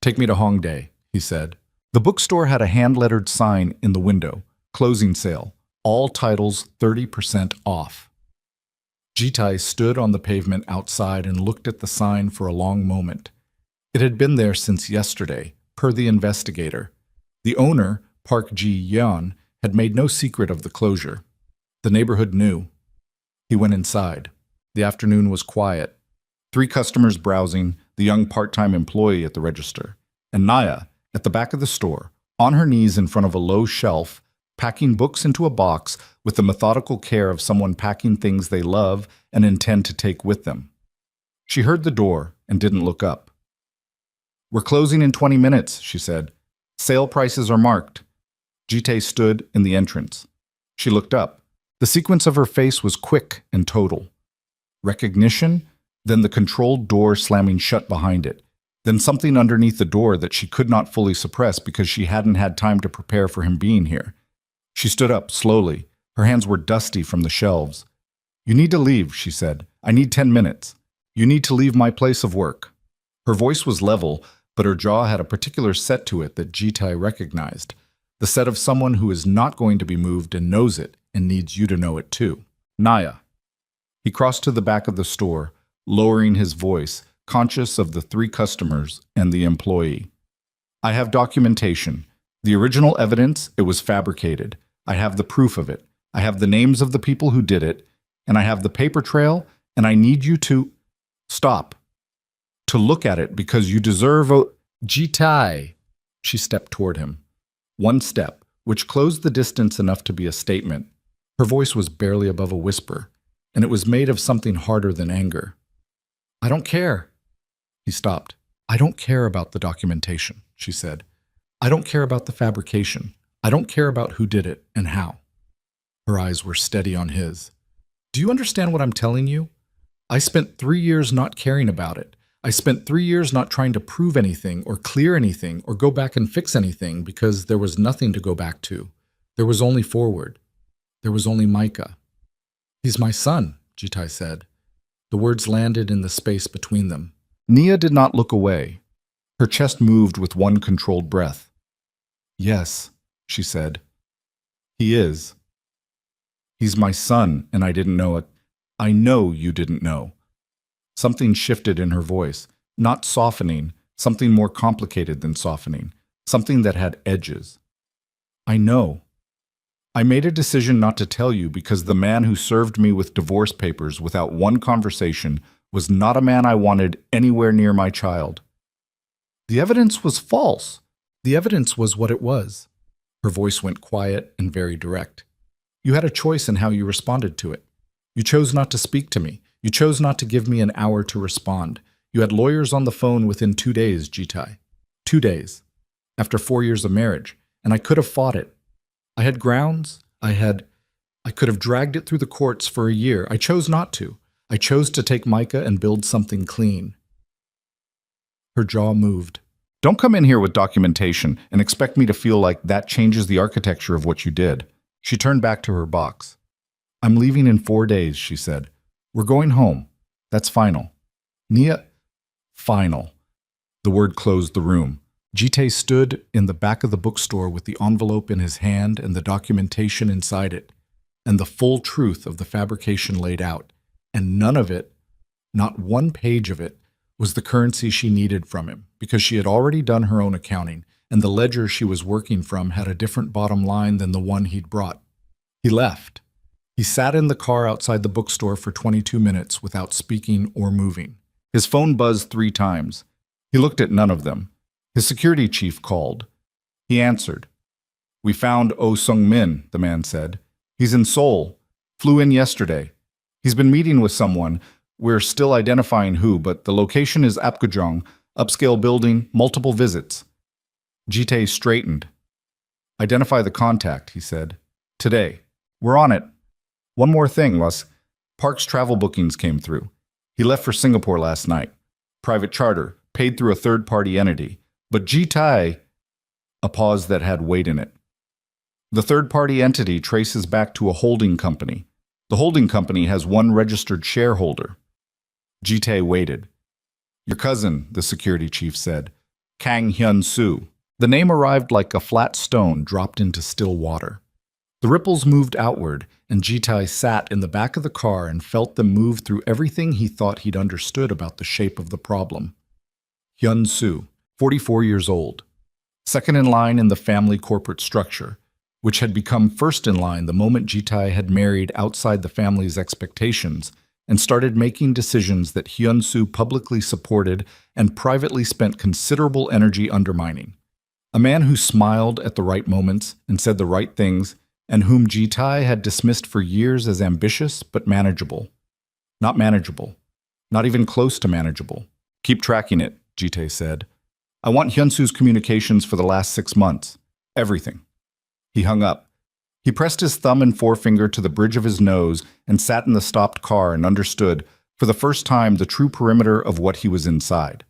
Take me to Hongdae, he said. The bookstore had a hand-lettered sign in the window, closing sale, all titles 30% off. Jitae stood on the pavement outside and looked at the sign for a long moment. It had been there since yesterday, per the investigator. The owner, Park Ji-yeon, had made no secret of the closure. The neighborhood knew. He went inside. The afternoon was quiet. 3 customers browsing, the young part-time employee at the register, and Naya, at the back of the store, on her knees in front of a low shelf, packing books into a box with the methodical care of someone packing things they love and intend to take with them. She heard the door and didn't look up. We're closing in 20 minutes, she said. Sale prices are marked. Jite stood in the entrance. She looked up. The sequence of her face was quick and total. Recognition, then the controlled door slamming shut behind it, then something underneath the door that she could not fully suppress because she hadn't had time to prepare for him being here. She stood up slowly. Her hands were dusty from the shelves. "You need to leave," she said. "I need 10 minutes. You need to leave my place of work." Her voice was level, but her jaw had a particular set to it that Jitai recognized. The set of someone who is not going to be moved and knows it and needs you to know it too. "Naya." He crossed to the back of the store, lowering his voice, conscious of the 3 customers and the employee. "I have documentation. The original evidence, it was fabricated. I have the proof of it. I have the names of the people who did it, and I have the paper trail, and I need you to stop. To look at it because you deserve a Jitai." She stepped toward him. One step, which closed the distance enough to be a statement. Her voice was barely above a whisper, and it was made of something harder than anger. "I don't care." He stopped. "I don't care about the documentation," she said. "I don't care about the fabrication. I don't care about who did it and how." Her eyes were steady on his. "Do you understand what I'm telling you? I spent 3 years not caring about it. I spent 3 years not trying to prove anything or clear anything or go back and fix anything because there was nothing to go back to. There was only forward. There was only Micah." "He's my son," Jitai said. The words landed in the space between them. Nia did not look away. Her chest moved with one controlled breath. "Yes," she said. "He is. He's my son, and I didn't know it. I know you didn't know." Something shifted in her voice, not softening, something more complicated than softening, something that had edges. "I know. I made a decision not to tell you because the man who served me with divorce papers without one conversation was not a man I wanted anywhere near my child. The evidence was false. The evidence was what it was." Her voice went quiet and very direct. "You had a choice in how you responded to it. You chose not to speak to me. You chose not to give me an hour to respond. You had lawyers on the phone within 2 days, Jitai. 2 days. After 4 years of marriage. And I could have fought it. I had grounds. I could have dragged it through the courts for a year. I chose not to. I chose to take Micah and build something clean." Her jaw moved. "Don't come in here with documentation and expect me to feel like that changes the architecture of what you did." She turned back to her box. "I'm leaving in 4 days," she said. "We're going home. That's final." Nia, final. The word closed the room. Jite stood in the back of the bookstore with the envelope in his hand and the documentation inside it, and the full truth of the fabrication laid out. And none of it, not one page of it, was the currency she needed from him, because she had already done her own accounting, and the ledger she was working from had a different bottom line than the one he'd brought. He left. He sat in the car outside the bookstore for 22 minutes without speaking or moving. His phone buzzed 3 times. He looked at none of them. His security chief called. He answered. "We found Oh Sung-min," the man said. "He's in Seoul. Flew in yesterday. He's been meeting with someone. We're still identifying who, but the location is Apgujeong, upscale building, multiple visits." Jite straightened. "Identify the contact," he said. "Today. We're on it. One more thing, was Park's travel bookings came through. He left for Singapore last night. Private charter, paid through a third-party entity. But Jitai," a pause that had weight in it. "The third-party entity traces back to a holding company. The holding company has one registered shareholder." Jite waited. "Your cousin," the security chief said. "Kang Hyun-soo." The name arrived like a flat stone dropped into still water. The ripples moved outward, and Jitai sat in the back of the car and felt them move through everything he thought he'd understood about the shape of the problem. Hyun-soo, 44 years old. Second in line in the family corporate structure, which had become first in line the moment Jitai had married outside the family's expectations and started making decisions that Hyun-soo publicly supported and privately spent considerable energy undermining. A man who smiled at the right moments and said the right things, and whom Jitai had dismissed for years as ambitious but manageable. Not manageable. Not even close to manageable. "Keep tracking it," Jite said. I want Hyunsu's communications for the last 6 months. Everything. He hung up. He pressed his thumb and forefinger to the bridge of his nose and sat in the stopped car and understood, for the first time, the true perimeter of what he was inside.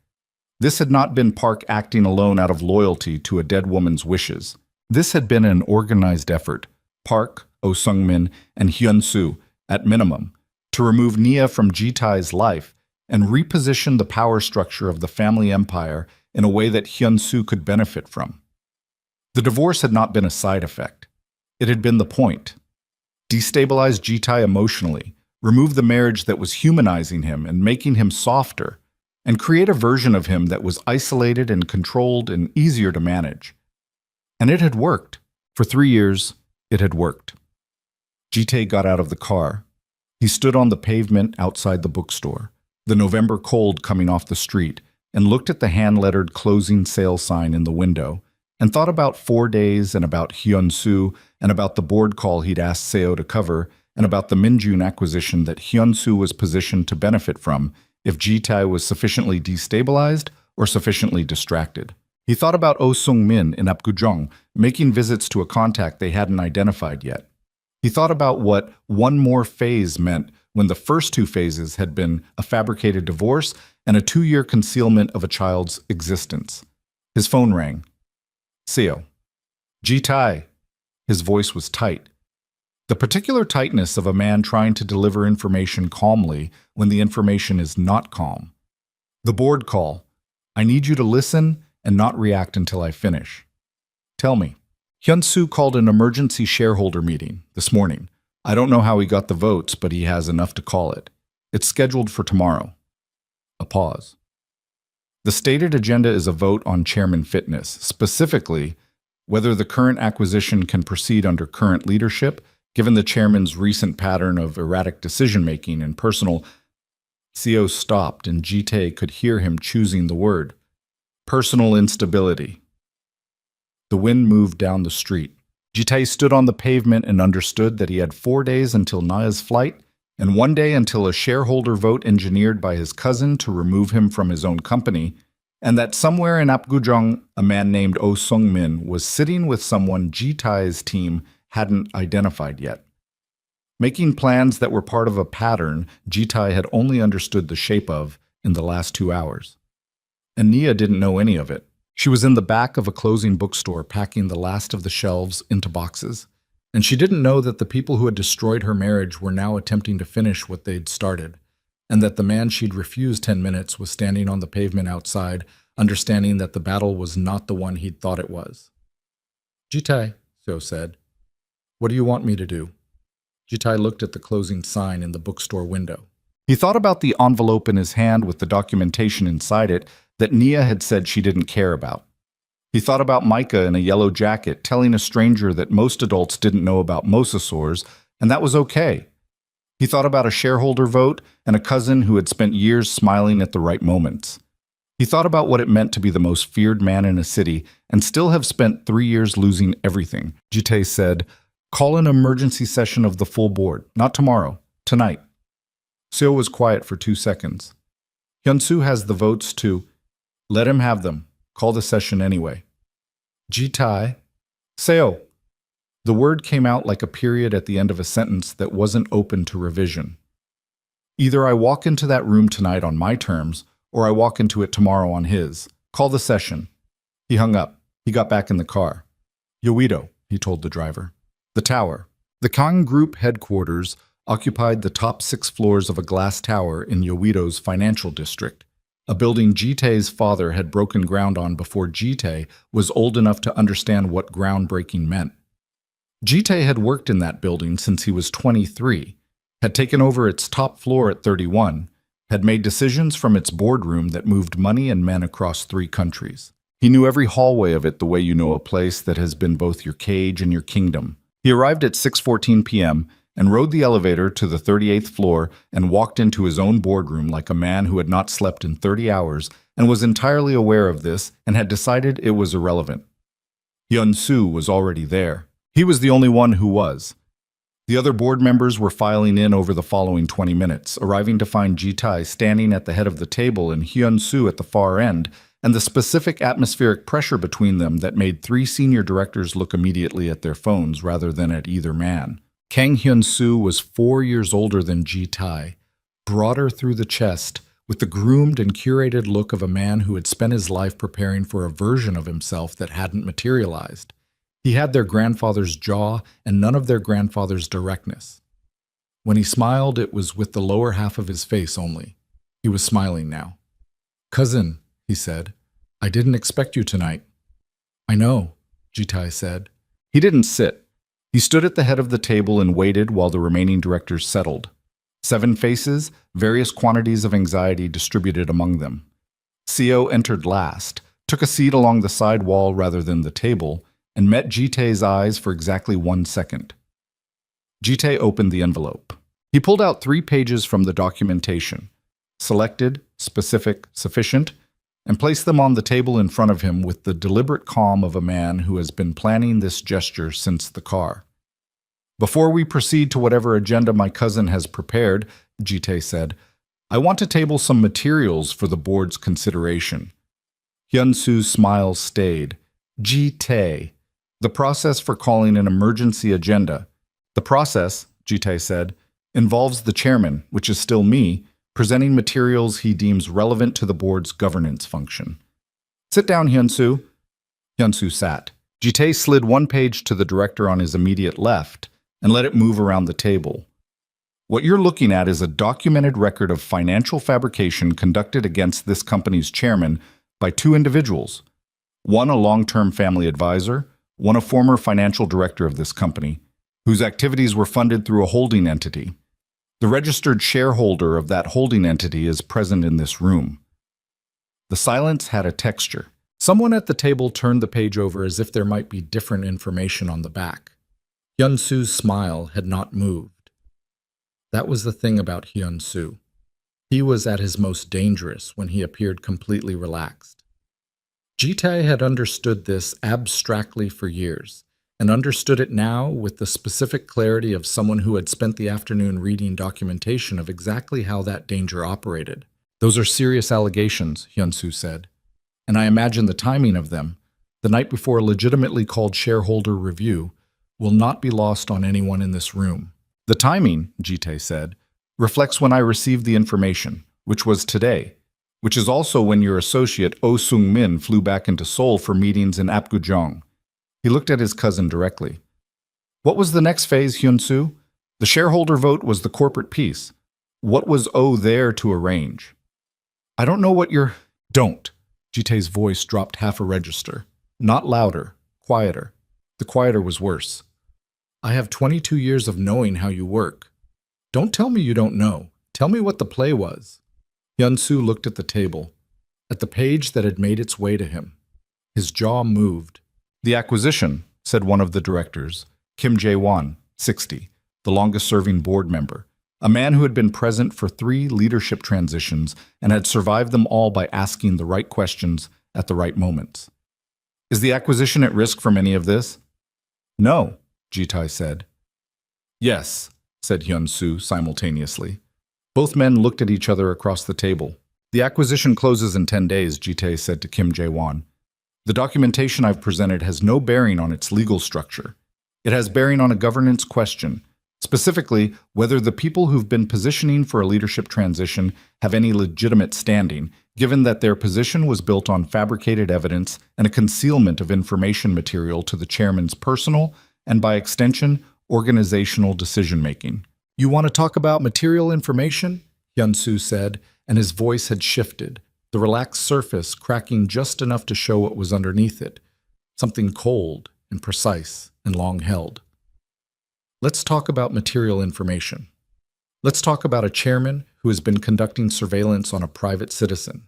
This had not been Park acting alone out of loyalty to a dead woman's wishes. This had been an organized effort, Park, Oh Sung-min, and Hyun-soo, at minimum, to remove Nia from Ji-tae's life and reposition the power structure of the family empire in a way that Hyun-soo could benefit from. The divorce had not been a side effect. It had been the point. Destabilize Ji-tae emotionally, remove the marriage that was humanizing him and making him softer, and create a version of him that was isolated and controlled and easier to manage. And it had worked. For 3 years, it had worked. Ji-tae got out of the car. He stood on the pavement outside the bookstore, the November cold coming off the street, and looked at the hand-lettered closing sale sign in the window, and thought about 4 days and about Hyun-soo and about the board call he'd asked Seo to cover and about the Minjun acquisition that Hyun-soo was positioned to benefit from if Ji-tae was sufficiently destabilized or sufficiently distracted. He thought about Oh Sung-min in Apgujeong making visits to a contact they hadn't identified yet. He thought about what one more phase meant when the first 2 phases had been a fabricated divorce and a 2-year concealment of a child's existence. His phone rang. Seo. Ji-tae. His voice was tight. The particular tightness of a man trying to deliver information calmly when the information is not calm. The board call. I need you to listen and not react until I finish. Tell me. Hyun-soo called an emergency shareholder meeting this morning. I don't know how he got the votes, but he has enough to call it. It's scheduled for tomorrow. A pause. The stated agenda is a vote on chairman fitness, specifically whether the current acquisition can proceed under current leadership, given the chairman's recent pattern of erratic decision-making and personal. Seo stopped, and Ji-tae could hear him choosing the word. Personal instability. The wind moved down the street. Ji-tae stood on the pavement and understood that he had 4 days until Naya's flight and 1 day until a shareholder vote engineered by his cousin to remove him from his own company, and that somewhere in Apgujeong, a man named Oh Sung-min was sitting with someone Ji-tae's team hadn't identified yet. Making plans that were part of a pattern Ji-tae had only understood the shape of in the last 2 hours. And Nia didn't know any of it. She was in the back of a closing bookstore packing the last of the shelves into boxes, and she didn't know that the people who had destroyed her marriage were now attempting to finish what they'd started, and that the man she'd refused 10 minutes was standing on the pavement outside, understanding that the battle was not the one he'd thought it was. Ji-tae, Seo said, what do you want me to do? Ji-tae looked at the closing sign in the bookstore window. He thought about the envelope in his hand with the documentation inside it that Nia had said she didn't care about. He thought about Micah in a yellow jacket telling a stranger that most adults didn't know about mosasaurs, and that was okay. He thought about a shareholder vote and a cousin who had spent years smiling at the right moments. He thought about what it meant to be the most feared man in a city and still have spent 3 years losing everything. Ji-tae said, call an emergency session of the full board, not tomorrow, tonight. Seo was quiet for 2 seconds. Hyun-soo has the votes to. Let him have them. Call the session anyway. Ji-tae. Seo. The word came out like a period at the end of a sentence that wasn't open to revision. Either I walk into that room tonight on my terms, or I walk into it tomorrow on his. Call the session. He hung up. He got back in the car. Yoido, he told the driver. The tower. The Kang Group headquarters occupied the top 6 floors of a glass tower in Yoido's financial district, a building Ji-tae's father had broken ground on before Ji-tae was old enough to understand what groundbreaking meant. Ji-tae had worked in that building since he was 23, had taken over its top floor at 31, had made decisions from its boardroom that moved money and men across 3 countries. He knew every hallway of it the way you know a place that has been both your cage and your kingdom. He arrived at 6:14 p.m., and rode the elevator to the 38th floor and walked into his own boardroom like a man who had not slept in 30 hours and was entirely aware of this and had decided it was irrelevant. Hyun-soo was already there. He was the only one who was. The other board members were filing in over the following 20 minutes, arriving to find Ji-tae standing at the head of the table and Hyun-soo at the far end, and the specific atmospheric pressure between them that made three senior directors look immediately at their phones rather than at either man. Kang Hyun-soo was 4 years older than Ji-tae, broader through the chest, with the groomed and curated look of a man who had spent his life preparing for a version of himself that hadn't materialized. He had their grandfather's jaw and none of their grandfather's directness. When he smiled, it was with the lower half of his face only. He was smiling now. "Cousin," he said, "I didn't expect you tonight." "I know," Ji-tae said. He didn't sit. He stood at the head of the table and waited while the remaining directors settled. 7 faces, various quantities of anxiety distributed among them. Seo entered last, took a seat along the side wall rather than the table, and met Ji-tae's eyes for exactly 1 second. Ji-tae opened the envelope. He pulled out 3 pages from the documentation, selected, specific, sufficient, and placed them on the table in front of him with the deliberate calm of a man who has been planning this gesture since the car. "Before we proceed to whatever agenda my cousin has prepared," Ji-tae said, "I want to table some materials for the board's consideration." Hyun-soo's smile stayed. "Ji-tae, the process for calling an emergency agenda." "The process," Ji-tae said, "involves the chairman, which is still me, presenting materials he deems relevant to the board's governance function." "Sit down, Hyun-soo." Hyun-soo sat. Ji-tae slid 1 page to the director on his immediate left and let it move around the table. "What you're looking at is a documented record of financial fabrication conducted against this company's chairman by 2 individuals. One a long-term family advisor, one a former financial director of this company, whose activities were funded through a holding entity. The registered shareholder of that holding entity is present in this room." The silence had a texture. Someone at the table turned the page over as if there might be different information on the back. Hyun-soo's smile had not moved. That was the thing about Hyun-soo. He was at his most dangerous when he appeared completely relaxed. Ji-tae had understood this abstractly for years, and understood it now with the specific clarity of someone who had spent the afternoon reading documentation of exactly how that danger operated. "Those are serious allegations," Hyun-soo said, "and I imagine the timing of them, the night before a legitimately called shareholder review, will not be lost on anyone in this room." "The timing," Ji-tae said, "reflects when I received the information, which was today, which is also when your associate Oh Sung-min flew back into Seoul for meetings in Apgujeong." He looked at his cousin directly. "What was the next phase, Hyun-soo? The shareholder vote was the corporate piece. What was Oh there to arrange?" "I don't know what you're—" "Don't." Ji-tae's voice dropped half a register. Not louder, quieter. The quieter was worse. "I have 22 years of knowing how you work. Don't tell me you don't know. Tell me what the play was." Hyun-soo looked at the table, at the page that had made its way to him. His jaw moved. "The acquisition," said one of the directors, Kim Jae-won, 60, the longest-serving board member, a man who had been present for 3 leadership transitions and had survived them all by asking the right questions at the right moments. "Is the acquisition at risk from any of this?" "No," Ji-tae said. "Yes," said Hyun-soo simultaneously. Both men looked at each other across the table. "The acquisition closes in 10 days, Ji-tae said to Kim Jae-won. "The documentation I've presented has no bearing on its legal structure. It has bearing on a governance question, specifically whether the people who've been positioning for a leadership transition have any legitimate standing, given that their position was built on fabricated evidence and a concealment of information material to the chairman's personal and, by extension, organizational decision-making." "You want to talk about material information?" Hyun-soo said, and his voice had shifted, the relaxed surface cracking just enough to show what was underneath it, something cold and precise and long-held. "Let's talk about material information. Let's talk about a chairman who has been conducting surveillance on a private citizen,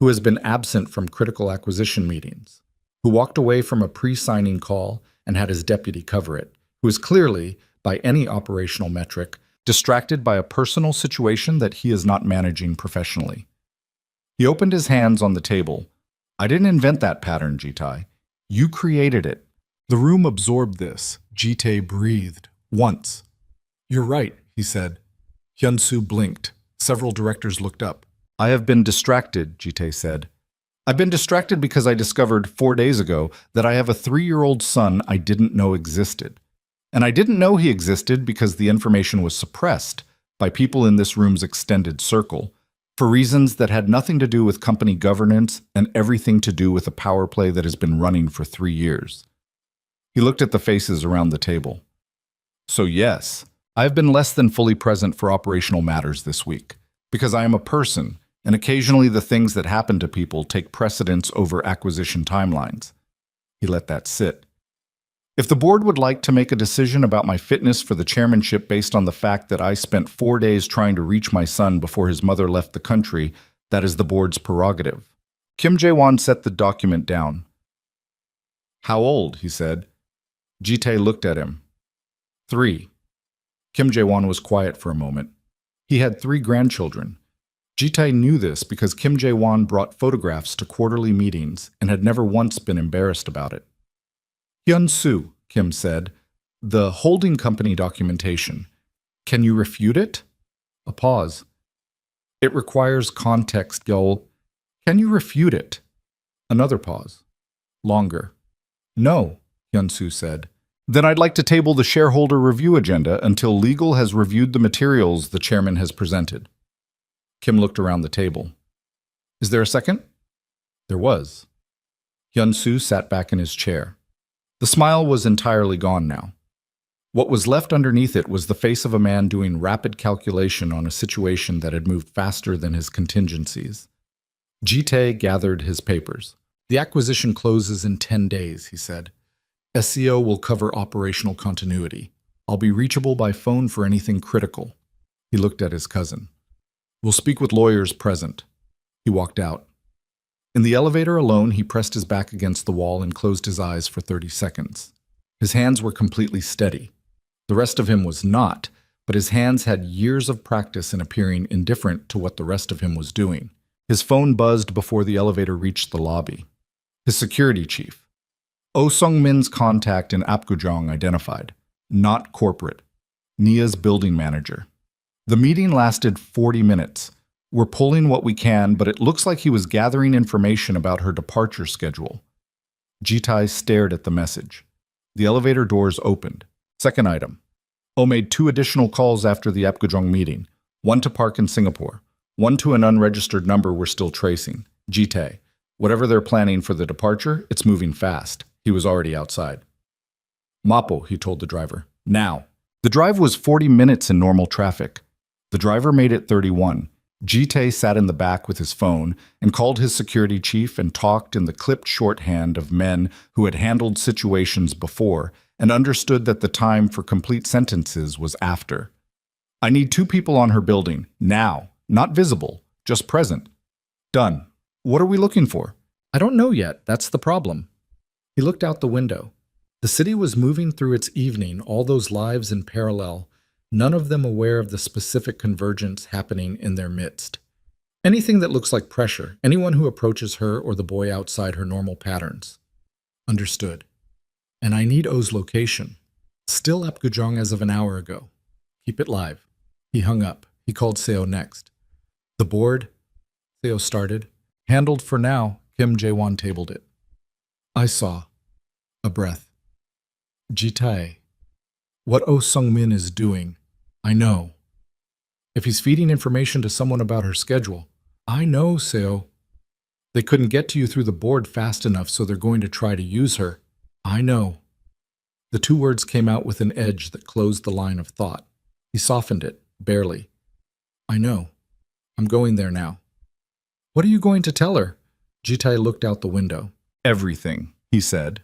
who has been absent from critical acquisition meetings, who walked away from a pre-signing call and had his deputy cover it, who is clearly, by any operational metric, distracted by a personal situation that he is not managing professionally." He opened his hands on the table. "I didn't invent that pattern, Ji-tae. You created it." The room absorbed this. Ji-tae breathed. Once. "You're right," he said. Hyun-soo blinked. Several directors looked up. "I have been distracted," Ji-tae said. I've been distracted because I discovered 4 days ago that I have a 3-year-old son I didn't know existed. And I didn't know he existed because the information was suppressed by people in this room's extended circle for reasons that had nothing to do with company governance and everything to do with a power play that has been running for 3 years. He looked at the faces around the table. So yes, I have been less than fully present for operational matters this week, because I am a person, and occasionally the things that happen to people take precedence over acquisition timelines. He let that sit. If the board would like to make a decision about my fitness for the chairmanship based on the fact that I spent 4 days trying to reach my son before his mother left the country, that is the board's prerogative. Kim Jae-won set the document down. How old? He said. Ji-tae looked at him. 3. Kim Jae-won was quiet for a moment. He had 3 grandchildren. Ji-tae knew this because Kim Jae-won brought photographs to quarterly meetings and had never once been embarrassed about it. Hyun-soo, Kim said, the holding company documentation. Can you refute it? A pause. It requires context, Yeol. Can you refute it? Another pause. Longer. No, Hyun-soo said. Then I'd like to table the shareholder review agenda until legal has reviewed the materials the chairman has presented. Kim looked around the table. Is there a second? There was. Hyun-soo sat back in his chair. The smile was entirely gone now. What was left underneath it was the face of a man doing rapid calculation on a situation that had moved faster than his contingencies. Ji-tae gathered his papers. The acquisition closes in 10 days, he said. SEO will cover operational continuity. I'll be reachable by phone for anything critical. He looked at his cousin. We'll speak with lawyers present. He walked out. In the elevator alone, he pressed his back against the wall and closed his eyes for 30 seconds. His hands were completely steady. The rest of him was not, but his hands had years of practice in appearing indifferent to what the rest of him was doing. His phone buzzed before the elevator reached the lobby. His security chief. Oh Sung-min's contact in Apgujeong identified. Not corporate. Nia's building manager. The meeting lasted 40 minutes. We're pulling what we can, but it looks like he was gathering information about her departure schedule. Ji-tae stared at the message. The elevator doors opened. Second item. Oh made 2 additional calls after the Apgujeong meeting. 1 to Park in Singapore. 1 to an unregistered number we're still tracing. Ji-tae. Whatever they're planning for the departure, it's moving fast. He was already outside. Mapo, he told the driver. Now. The drive was 40 minutes in normal traffic. The driver made it 31. Ji-tae sat in the back with his phone and called his security chief and talked in the clipped shorthand of men who had handled situations before and understood that the time for complete sentences was after. I need 2 people on her building, now. Not visible, just present. Done. What are we looking for? I don't know yet, that's the problem. He looked out the window. The city was moving through its evening, all those lives in parallel, none of them aware of the specific convergence happening in their midst. Anything that looks like pressure, anyone who approaches her or the boy outside her normal patterns. Understood. And I need O's location. Still Apgujeong as of an hour ago. Keep it live. He hung up. He called Seo next. The board, Seo started. Handled for now, Kim Jae-won tabled it. I saw. A breath. Ji-tae. What Oh Sung-min is doing, I know. If he's feeding information to someone about her schedule, I know, Seo. They couldn't get to you through the board fast enough, so they're going to try to use her. I know. The 2 words came out with an edge that closed the line of thought. He softened it, barely. I know. I'm going there now. What are you going to tell her? Ji-tae looked out the window. Everything, he said.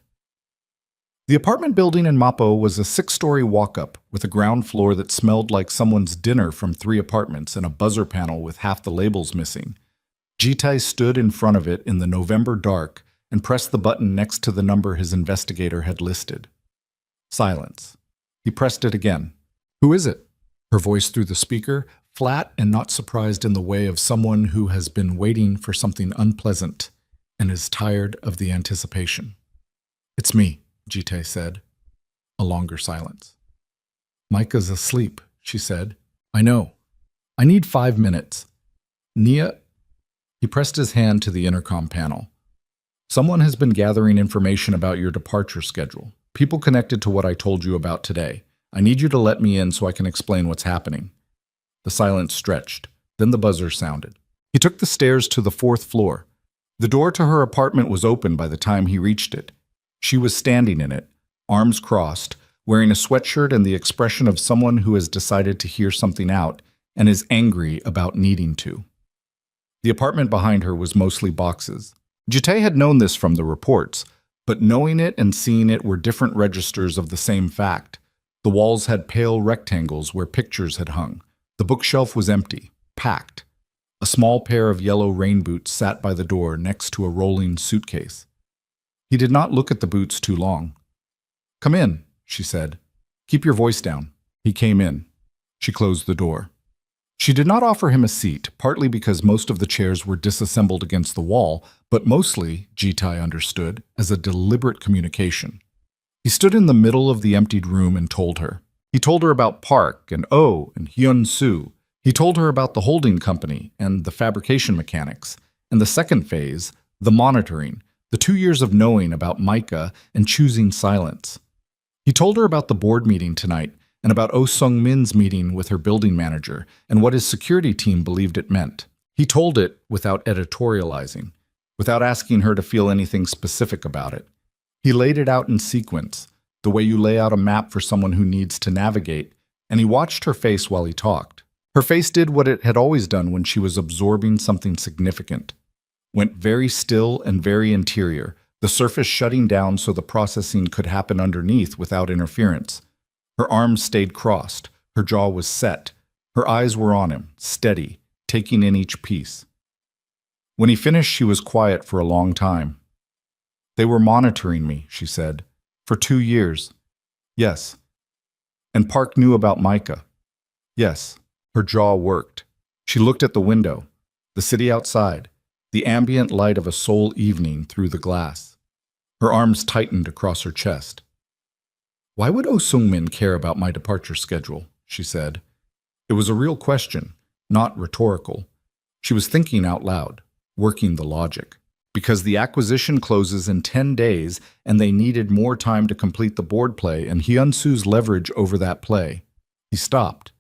The apartment building in Mapo was a 6-story walk-up with a ground floor that smelled like someone's dinner from 3 apartments and a buzzer panel with half the labels missing. Ji-tae stood in front of it in the November dark and pressed the button next to the number his investigator had listed. Silence. He pressed it again. Who is it? Her voice through the speaker, flat and not surprised in the way of someone who has been waiting for something unpleasant and is tired of the anticipation. It's me, Ji-tae said. A longer silence. Micah's asleep, she said. I know. I need 5 minutes. Nia... He pressed his hand to the intercom panel. Someone has been gathering information about your departure schedule. People connected to what I told you about today. I need you to let me in so I can explain what's happening." The silence stretched. Then the buzzer sounded. He took the stairs to the 4th floor. The door to her apartment was open by the time he reached it. She was standing in it, arms crossed, wearing a sweatshirt and the expression of someone who has decided to hear something out and is angry about needing to. The apartment behind her was mostly boxes. Jite had known this from the reports, but knowing it and seeing it were different registers of the same fact. The walls had pale rectangles where pictures had hung. The bookshelf was empty, packed. A small pair of yellow rain boots sat by the door next to a rolling suitcase. He did not look at the boots too long. "Come in," she said. "Keep your voice down." He came in. She closed the door. She did not offer him a seat, partly because most of the chairs were disassembled against the wall, but mostly, Jitai understood, as a deliberate communication. He stood in the middle of the emptied room and told her. He told her about Park and Oh and Hyun-soo. He told her about the holding company and the fabrication mechanics, and the second phase, the monitoring, the 2 years of knowing about Micah and choosing silence. He told her about the board meeting tonight and about Oh Sung-min's meeting with her building manager and what his security team believed it meant. He told it without editorializing, without asking her to feel anything specific about it. He laid it out in sequence, the way you lay out a map for someone who needs to navigate, and he watched her face while he talked. Her face did what it had always done when she was absorbing something significant. Went very still and very interior, the surface shutting down so the processing could happen underneath without interference. Her arms stayed crossed, her jaw was set, her eyes were on him, steady, taking in each piece. When he finished, she was quiet for a long time. "They were monitoring me," she said, "for 2 years. Yes. And Park knew about Micah. Yes." Her jaw worked. She looked at the window, the city outside, the ambient light of a Seoul evening through the glass. Her arms tightened across her chest. "Why would Oh Sung-min care about my departure schedule?" she said. It was a real question, not rhetorical. She was thinking out loud, working the logic. Because the acquisition closes in 10 days and they needed more time to complete the board play and Hyun-soo's leverage over that play. He stopped,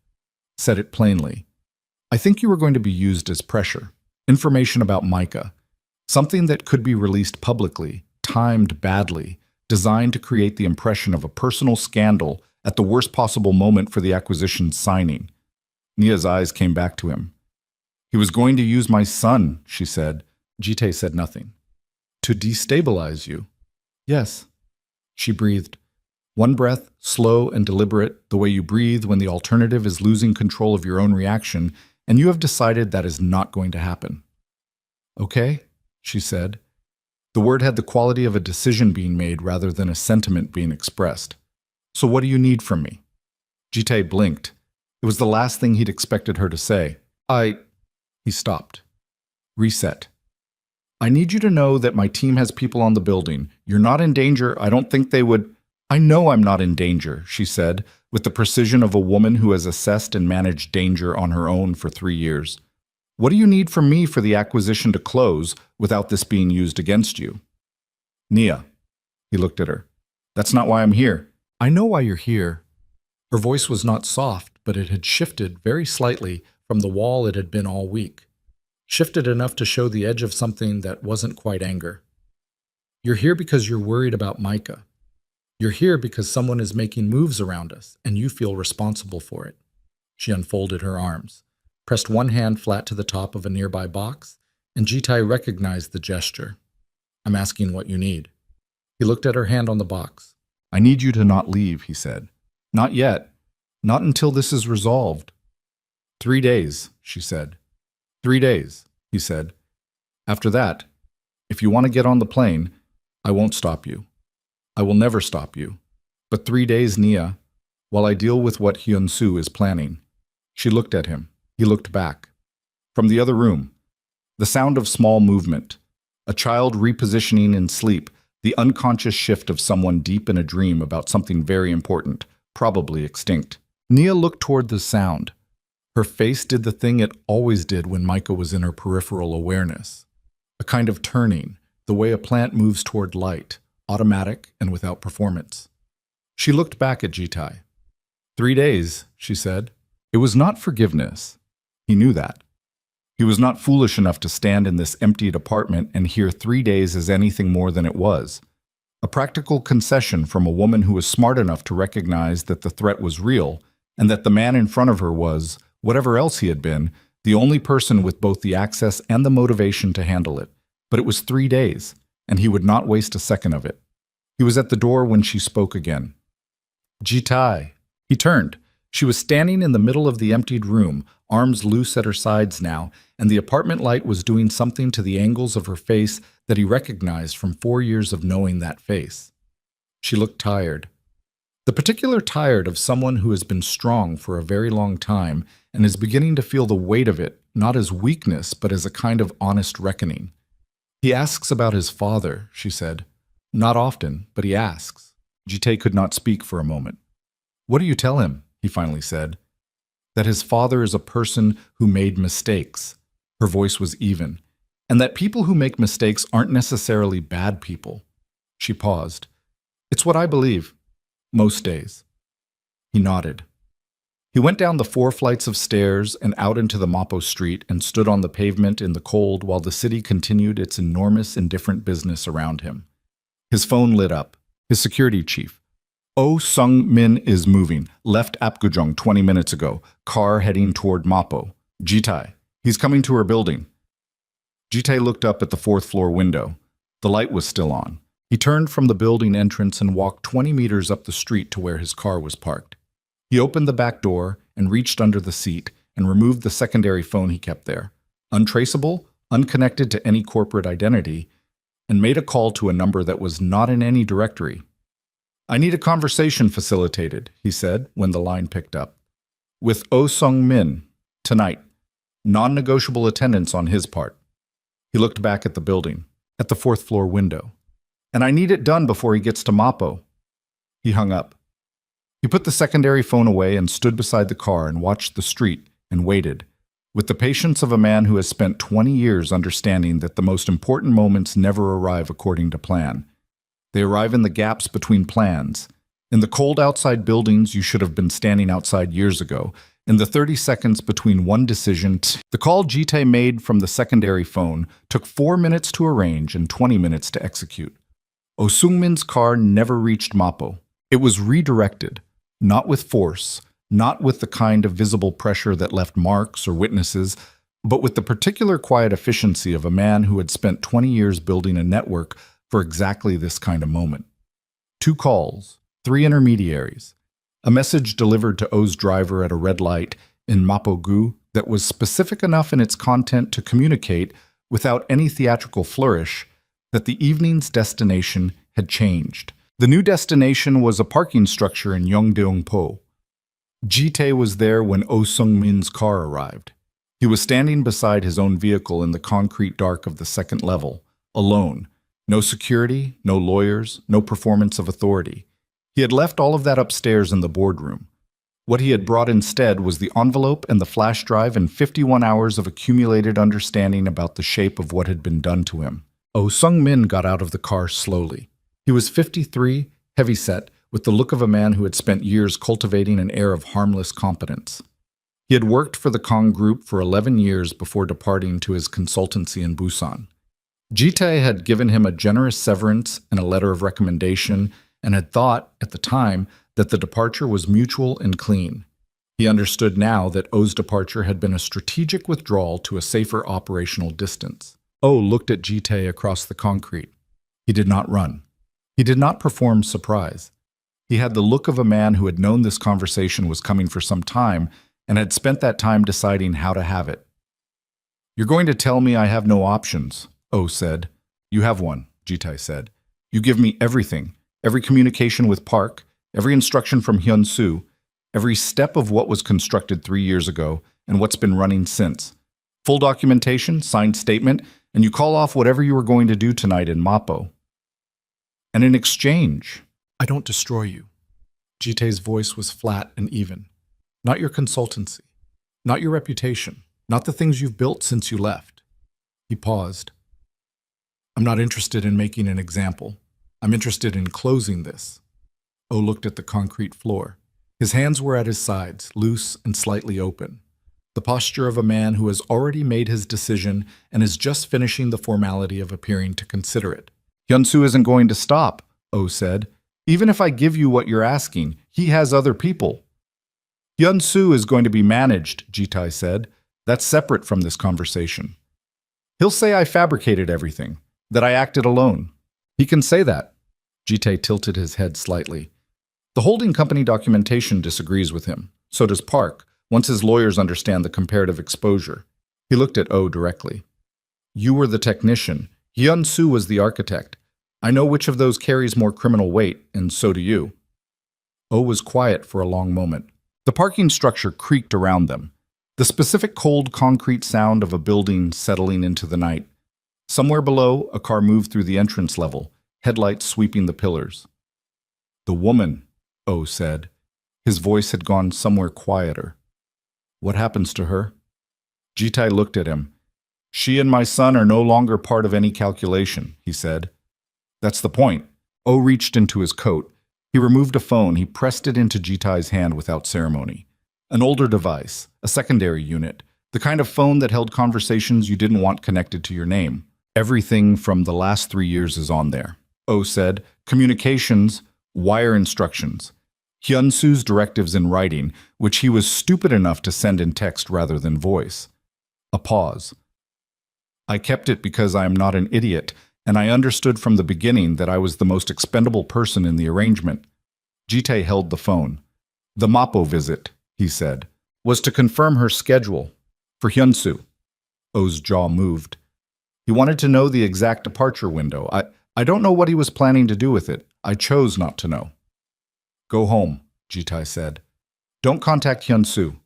said it plainly. "I think you were going to be used as pressure. Information about Micah. Something that could be released publicly, timed badly, designed to create the impression of a personal scandal at the worst possible moment for the acquisition's signing." Nia's eyes came back to him. "He was going to use my son," she said. Jite said nothing. "To destabilize you?" "Yes." She breathed. One breath, slow and deliberate, the way you breathe when the alternative is losing control of your own reaction, and you have decided that is not going to happen. "Okay," she said. The word had the quality of a decision being made rather than a sentiment being expressed. "So what do you need from me?" Jite blinked. It was the last thing he'd expected her to say. He stopped. Reset. "I need you to know that my team has people on the building. You're not in danger. I don't think they would—" "I know I'm not in danger," she said, with the precision of a woman who has assessed and managed danger on her own for 3 years. "What do you need from me for the acquisition to close without this being used against you?" "Nia." He looked at her. "That's not why I'm here." "I know why you're here." Her voice was not soft, but it had shifted very slightly from the wall it had been all week. Shifted enough to show the edge of something that wasn't quite anger. "You're here because you're worried about Micah. You're here because someone is making moves around us, and you feel responsible for it." She unfolded her arms, pressed one hand flat to the top of a nearby box, and Jitai recognized the gesture. "I'm asking what you need." He looked at her hand on the box. "I need you to not leave," he said. "Not yet. Not until this is resolved." 3 days, she said. 3 days, he said. "After that, if you want to get on the plane, I won't stop you. I will never stop you. But 3 days, Nia, while I deal with what Hyun-soo is planning." She looked at him. He looked back. From the other room, the sound of small movement, a child repositioning in sleep, the unconscious shift of someone deep in a dream about something very important, probably extinct. Nia looked toward the sound. Her face did the thing it always did when Micah was in her peripheral awareness. A kind of turning, the way a plant moves toward light, automatic and without performance. She looked back at Jitai. 3 days, she said. It was not forgiveness. He knew that. He was not foolish enough to stand in this emptied apartment and hear 3 days as anything more than it was. A practical concession from a woman who was smart enough to recognize that the threat was real and that the man in front of her was, whatever else he had been, the only person with both the access and the motivation to handle it. But it was 3 days, and he would not waste a second of it. He was at the door when she spoke again. Jitai. He turned. She was standing in the middle of the emptied room, arms loose at her sides now, and the apartment light was doing something to the angles of her face that he recognized from 4 years of knowing that face. She looked tired. The particular tired of someone who has been strong for a very long time and is beginning to feel the weight of it, not as weakness, but as a kind of honest reckoning. He asks about his father, she said. Not often, but he asks. Jite could not speak for a moment. What do you tell him? He finally said. That his father is a person who made mistakes. Her voice was even. And that people who make mistakes aren't necessarily bad people. She paused. It's what I believe. Most days. He nodded. He went down the 4 flights of stairs and out into the Mapo street and stood on the pavement in the cold while the city continued its enormous, indifferent business around him. His phone lit up. His security chief. Oh Sung-min is moving. Left Apgujeong 20 minutes ago. Car heading toward Mapo. Jitai. He's coming to her building. Jitai looked up at the 4th floor window. The light was still on. He turned from the building entrance and walked 20 meters up the street to where his car was parked. He opened the back door and reached under the seat and removed the secondary phone he kept there, untraceable, unconnected to any corporate identity, and made a call to a number that was not in any directory. I need a conversation facilitated, he said when the line picked up. With Oh Sung-min, tonight. Non-negotiable attendance on his part. He looked back at the building, at the 4th floor window. And I need it done before he gets to Mapo. He hung up. He put the secondary phone away and stood beside the car and watched the street and waited, with the patience of a man who has spent 20 years understanding that the most important moments never arrive according to plan. They arrive in the gaps between plans. In the cold outside buildings you should have been standing outside years ago. In the 30 seconds between one decision, the call Jite made from the secondary phone took 4 minutes to arrange and 20 minutes to execute. Oh Sung-min's car never reached Mapo. It was redirected, not with force, not with the kind of visible pressure that left marks or witnesses, but with the particular quiet efficiency of a man who had spent 20 years building a network for exactly this kind of moment. 2 calls, 3 intermediaries, a message delivered to O's driver at a red light in Mapo-gu that was specific enough in its content to communicate, without any theatrical flourish, that the evening's destination had changed. The new destination was a parking structure in Yeongdeung-po. Jite was there when Oh Sung-min's car arrived. He was standing beside his own vehicle in the concrete dark of the 2nd level, alone. No security, no lawyers, no performance of authority. He had left all of that upstairs in the boardroom. What he had brought instead was the envelope and the flash drive and 51 hours of accumulated understanding about the shape of what had been done to him. Oh Sung-min got out of the car slowly. He was 53, heavyset, with the look of a man who had spent years cultivating an air of harmless competence. He had worked for the Kong Group for 11 years before departing to his consultancy in Busan. Jite had given him a generous severance and a letter of recommendation and had thought, at the time, that the departure was mutual and clean. He understood now that O's departure had been a strategic withdrawal to a safer operational distance. O looked at Jite across the concrete. He did not run. He did not perform surprise. He had the look of a man who had known this conversation was coming for some time and had spent that time deciding how to have it. You're going to tell me I have no options, O said. You have one, Jite said. You give me everything, every communication with Park, every instruction from Hyun-soo, every step of what was constructed 3 years ago and what's been running since. Full documentation, signed statement, and you call off whatever you were going to do tonight in Mapo. And in exchange, I don't destroy you. Jite's voice was flat and even. Not your consultancy, not your reputation, not the things you've built since you left. He paused. I'm not interested in making an example. I'm interested in closing this. O looked at the concrete floor. His hands were at his sides, loose and slightly open. The posture of a man who has already made his decision and is just finishing the formality of appearing to consider it. Hyunsu isn't going to stop, O said. Even if I give you what you're asking, he has other people. Hyunsu is going to be managed, Jitai said. That's separate from this conversation. He'll say I fabricated everything, that I acted alone. He can say that. Jitai tilted his head slightly. The holding company documentation disagrees with him. So does Park, once his lawyers understand the comparative exposure. He looked at O directly. You were the technician. Hyunsu was the architect. I know which of those carries more criminal weight, and so do you. O was quiet for a long moment. The parking structure creaked around them. The specific cold concrete sound of a building settling into the night. Somewhere below, a car moved through the entrance level, headlights sweeping the pillars. The woman, O said. His voice had gone somewhere quieter. What happens to her? Jitai looked at him. She and my son are no longer part of any calculation, he said. That's the point. O reached into his coat. He removed a phone. He pressed it into Jitai's hand without ceremony. An older device, a secondary unit, the kind of phone that held conversations you didn't want connected to your name. Everything from the last 3 years is on there. O said, communications, wire instructions. Hyunsu's directives in writing, which he was stupid enough to send in text rather than voice. A pause. I kept it because I am not an idiot, and I understood from the beginning that I was the most expendable person in the arrangement. Jitai held the phone. The Mapo visit, he said, was to confirm her schedule for Hyunsu. O's jaw moved. He wanted to know the exact departure window. I don't know what he was planning to do with it. I chose not to know. Go home, Jitai said. Don't contact Hyunsu.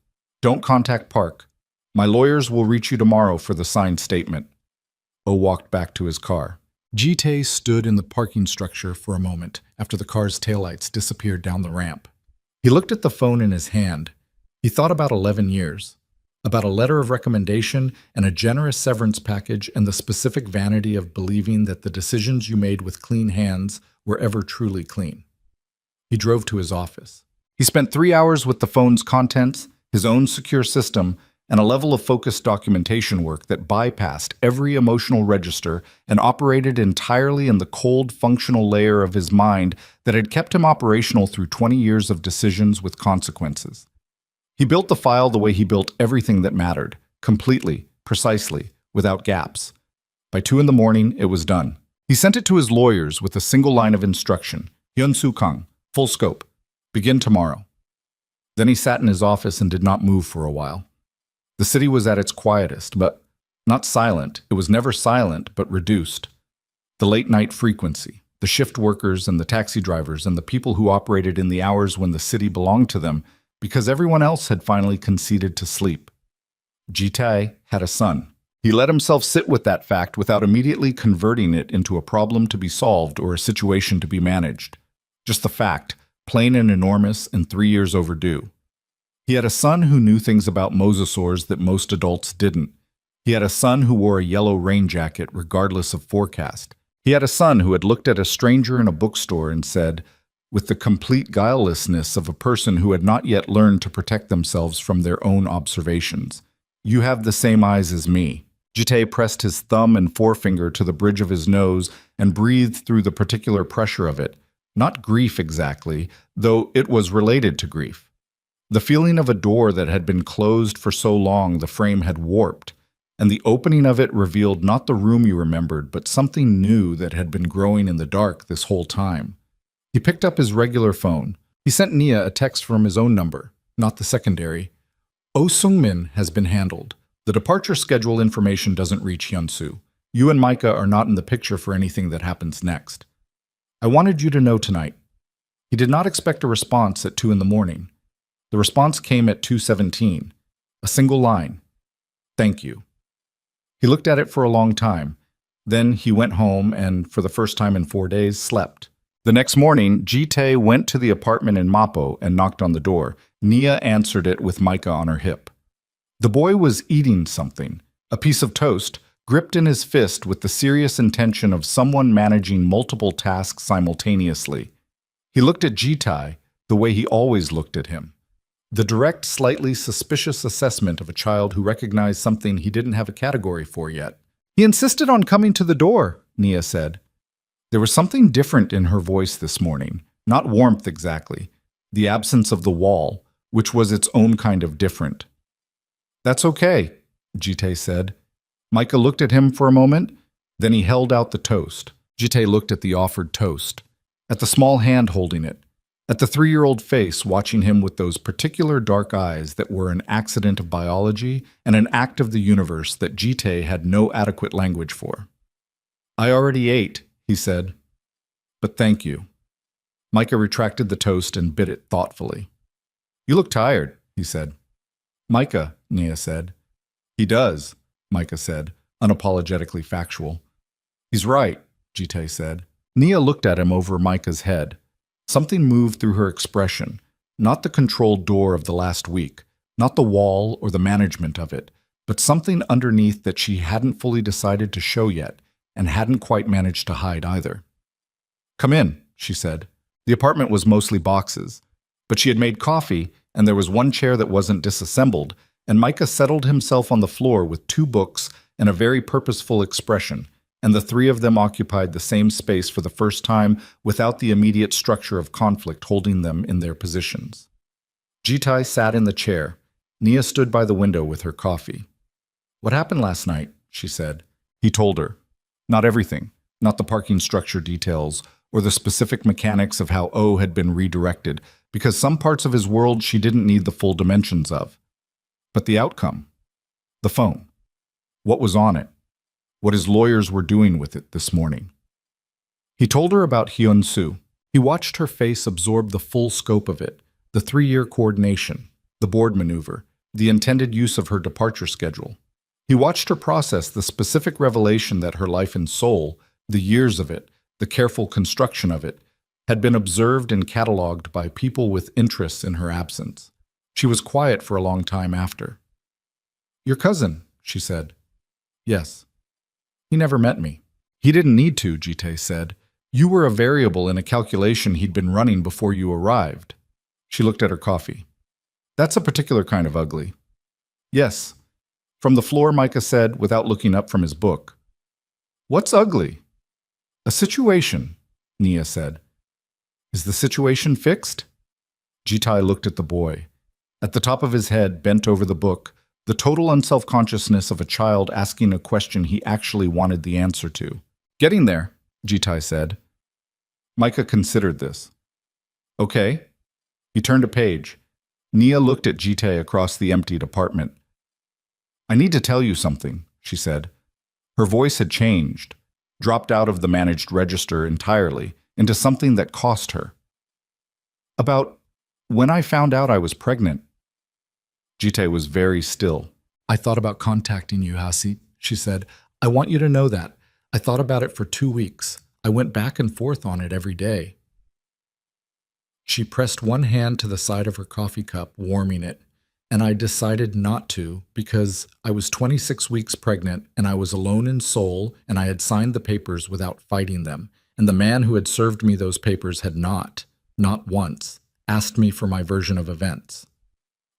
Don't contact Park. My lawyers will reach you tomorrow for the signed statement. O walked back to his car. Jitai stood in the parking structure for a moment after the car's taillights disappeared down the ramp. He looked at the phone in his hand. He thought about 11 years, about a letter of recommendation and a generous severance package and the specific vanity of believing that the decisions you made with clean hands were ever truly clean. He drove to his office. He spent 3 hours with the phone's contents, his own secure system, and a level of focused documentation work that bypassed every emotional register and operated entirely in the cold, functional layer of his mind that had kept him operational through 20 years of decisions with consequences. He built the file the way he built everything that mattered, completely, precisely, without gaps. By 2 in the morning, it was done. He sent it to his lawyers with a single line of instruction. Hyunsu Kang, full scope. Begin tomorrow. Then he sat in his office and did not move for a while. The city was at its quietest, but not silent. It was never silent, but reduced. The late-night frequency, the shift workers and the taxi drivers and the people who operated in the hours when the city belonged to them because everyone else had finally conceded to sleep. Jitai had a son. He let himself sit with that fact without immediately converting it into a problem to be solved or a situation to be managed. Just the fact, plain and enormous and 3 years overdue. He had a son who knew things about mosasaurs that most adults didn't. He had a son who wore a yellow rain jacket regardless of forecast. He had a son who had looked at a stranger in a bookstore and said, with the complete guilelessness of a person who had not yet learned to protect themselves from their own observations, "You have the same eyes as me." Jitai pressed his thumb and forefinger to the bridge of his nose and breathed through the particular pressure of it. Not grief exactly, though it was related to grief. The feeling of a door that had been closed for so long the frame had warped, and the opening of it revealed not the room you remembered, but something new that had been growing in the dark this whole time. He picked up his regular phone. He sent Nia a text from his own number, not the secondary. Oh Sung-min has been handled. The departure schedule information doesn't reach Hyunsu. You and Micah are not in the picture for anything that happens next. I wanted you to know tonight. He did not expect a response at 2 in the morning. The response came at 2:17, a single line. Thank you. He looked at it for a long time. Then he went home and, for the first time in 4 days, slept. The next morning, Jitai went to the apartment in Mapo and knocked on the door. Nia answered it with Micah on her hip. The boy was eating something, a piece of toast, gripped in his fist with the serious intention of someone managing multiple tasks simultaneously. He looked at Jitai the way he always looked at him. The direct, slightly suspicious assessment of a child who recognized something he didn't have a category for yet. He insisted on coming to the door, Nia said. There was something different in her voice this morning, not warmth exactly, the absence of the wall, which was its own kind of different. That's okay, Jite said. Micah looked at him for a moment, then he held out the toast. Jite looked at the offered toast, at the small hand holding it, at the 3-year-old face watching him with those particular dark eyes that were an accident of biology and an act of the universe that Jite had no adequate language for. I already ate, he said. But thank you. Micah retracted the toast and bit it thoughtfully. You look tired, he said. Micah, Nia said. He does, Micah said, unapologetically factual. He's right, Jite said. Nia looked at him over Micah's head. Something moved through her expression, not the controlled door of the last week, not the wall or the management of it, but something underneath that she hadn't fully decided to show yet and hadn't quite managed to hide either. Come in, she said. The apartment was mostly boxes, but she had made coffee and there was one chair that wasn't disassembled, and Micah settled himself on the floor with 2 books and a very purposeful expression, and the 3 of them occupied the same space for the first time without the immediate structure of conflict holding them in their positions. Jitai sat in the chair. Nia stood by the window with her coffee. What happened last night? She said. He told her. Not everything, not the parking structure details or the specific mechanics of how O had been redirected, because some parts of his world she didn't need the full dimensions of. But the outcome. The phone. What was on it? What his lawyers were doing with it this morning. He told her about Hyun-soo. He watched her face absorb the full scope of it, the 3-year coordination, the board maneuver, the intended use of her departure schedule. He watched her process the specific revelation that her life in Seoul, the years of it, the careful construction of it, had been observed and catalogued by people with interests in her absence. She was quiet for a long time after. Your cousin, she said. Yes. He never met me. He didn't need to, Jite said. You were a variable in a calculation he'd been running before you arrived. She looked at her coffee. That's a particular kind of ugly. Yes. From the floor, Micah said, without looking up from his book. What's ugly? A situation, Nia said. Is the situation fixed? Jitai looked at the boy. At the top of his head, bent over the book, the total unself-consciousness of a child asking a question he actually wanted the answer to. Getting there, Jitai said. Micah considered this. Okay. He turned a page. Nia looked at Jitai across the emptied apartment. I need to tell you something, she said. Her voice had changed, dropped out of the managed register entirely into something that cost her. About when I found out I was pregnant. Jite was very still. I thought about contacting you, Hasi, she said. I want you to know that. I thought about it for 2 weeks. I went back and forth on it every day. She pressed one hand to the side of her coffee cup, warming it, and I decided not to because I was 26 weeks pregnant and I was alone in Seoul and I had signed the papers without fighting them, and the man who had served me those papers had not once, asked me for my version of events.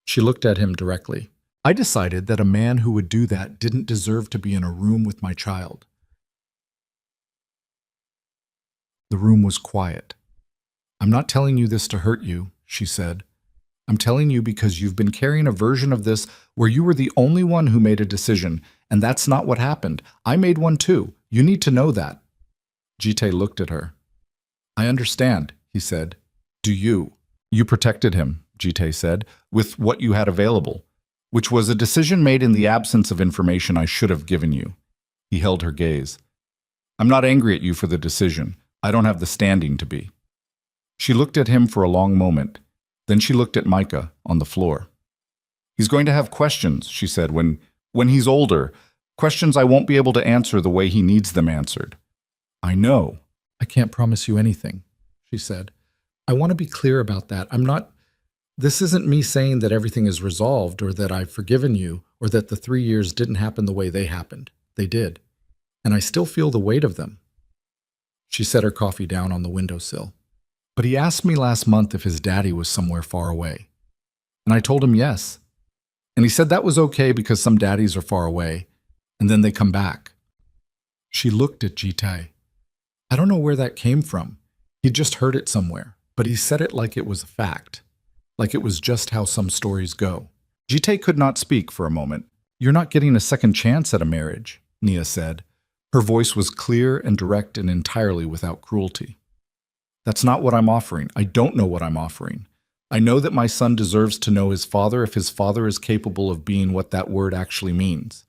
She looked at him directly. I decided that a man who would do that didn't deserve to be in a room with my child. The room was quiet. I'm not telling you this to hurt you, she said. I'm telling you because you've been carrying a version of this where you were the only one who made a decision, and that's not what happened. I made one too. You need to know that. Jite looked at her. I understand, he said. Do you? You protected him, Jite said, with what you had available, which was a decision made in the absence of information I should have given you. He held her gaze. I'm not angry at you for the decision. I don't have the standing to be. She looked at him for a long moment. Then she looked at Micah on the floor. He's going to have questions, she said, when he's older, questions I won't be able to answer the way he needs them answered. I know. I can't promise you anything, she said. I want to be clear about that. This isn't me saying that everything is resolved or that I've forgiven you or that the 3 years didn't happen the way they happened. They did. And I still feel the weight of them. She set her coffee down on the windowsill. But he asked me last month if his daddy was somewhere far away. And I told him yes. And he said that was okay because some daddies are far away, and then they come back. She looked at Jitai. I don't know where that came from. He'd just heard it somewhere, but he said it like it was a fact, like it was just how some stories go. Jitai could not speak for a moment. You're not getting a second chance at a marriage, Nia said. Her voice was clear and direct and entirely without cruelty. That's not what I'm offering. I don't know what I'm offering. I know that my son deserves to know his father if his father is capable of being what that word actually means.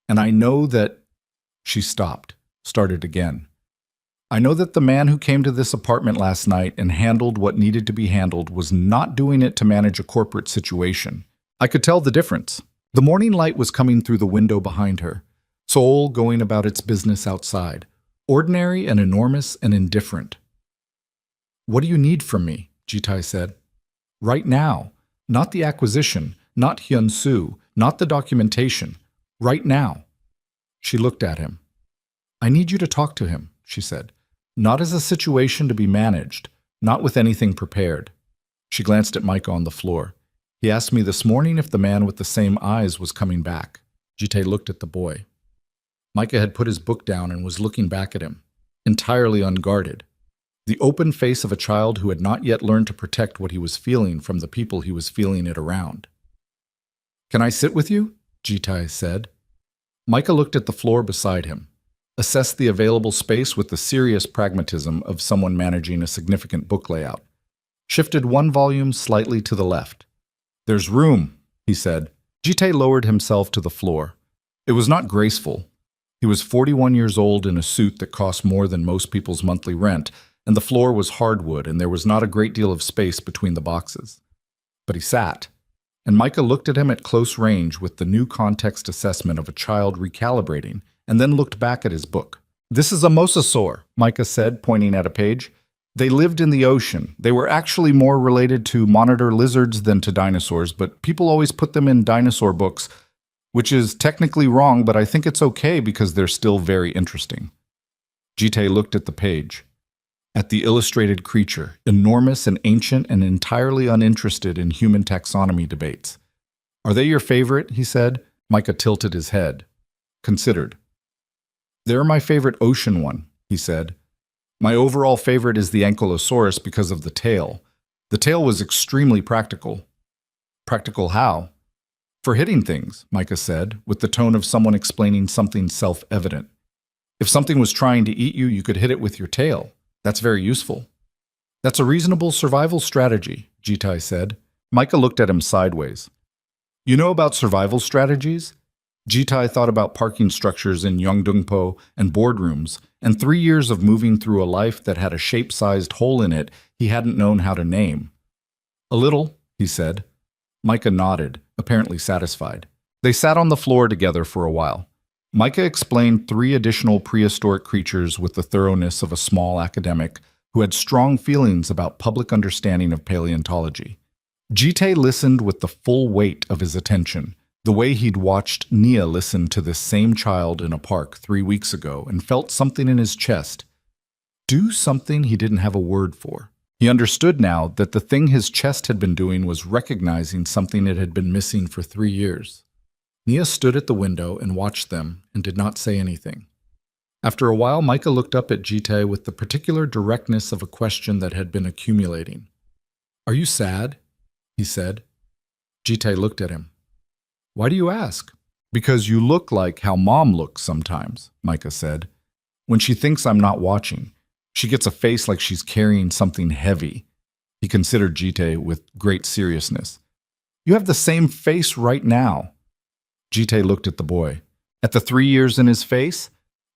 And I know that... She stopped, started again. I know that the man who came to this apartment last night and handled what needed to be handled was not doing it to manage a corporate situation. I could tell the difference. The morning light was coming through the window behind her, Seoul going about its business outside, ordinary and enormous and indifferent. What do you need from me? Jitai said. Right now. Not the acquisition, not Hyun-soo, not the documentation. Right now. She looked at him. I need you to talk to him, she said. Not as a situation to be managed, not with anything prepared. She glanced at Micah on the floor. He asked me this morning if the man with the same eyes was coming back. Jitai looked at the boy. Micah had put his book down and was looking back at him, entirely unguarded. The open face of a child who had not yet learned to protect what he was feeling from the people he was feeling it around. Can I sit with you? Jitai said. Micah looked at the floor beside him, assessed the available space with the serious pragmatism of someone managing a significant book layout, shifted one volume slightly to the left. There's room, he said. Jitai lowered himself to the floor. It was not graceful. He was 41 years old in a suit that cost more than most people's monthly rent, and the floor was hardwood, and there was not a great deal of space between the boxes. But he sat, and Micah looked at him at close range with the new context assessment of a child recalibrating, and then looked back at his book. This is a mosasaur, Micah said, pointing at a page. They lived in the ocean. They were actually more related to monitor lizards than to dinosaurs, but people always put them in dinosaur books, which is technically wrong, but I think it's okay because they're still very interesting. Jitai looked at the page, at the illustrated creature, enormous and ancient and entirely uninterested in human taxonomy debates. Are they your favorite? He said. Micah tilted his head, considered. They're my favorite ocean one, he said. My overall favorite is the Ankylosaurus because of the tail. The tail was extremely practical. Practical how? For hitting things, Micah said, with the tone of someone explaining something self-evident. If something was trying to eat you, you could hit it with your tail. That's very useful. That's a reasonable survival strategy, Jitai said. Micah looked at him sideways. You know about survival strategies? Jitai thought about parking structures in Yeongdeungpo and boardrooms, and 3 years of moving through a life that had a shape-sized hole in it he hadn't known how to name. A little, he said. Micah nodded, apparently satisfied. They sat on the floor together for a while. Micah explained 3 additional prehistoric creatures with the thoroughness of a small academic who had strong feelings about public understanding of paleontology. Jitai listened with the full weight of his attention, the way he'd watched Nia listen to this same child in a park 3 weeks ago and felt something in his chest. Do something he didn't have a word for. He understood now that the thing his chest had been doing was recognizing something it had been missing for 3 years. Nia stood at the window and watched them and did not say anything. After a while, Micah looked up at Jitai with the particular directness of a question that had been accumulating. Are you sad? He said. Jitai looked at him. Why do you ask? Because you look like how Mom looks sometimes, Micah said. When she thinks I'm not watching, she gets a face like she's carrying something heavy. He considered Jitai with great seriousness. You have the same face right now. Jitai looked at the boy. At the 3 years in his face?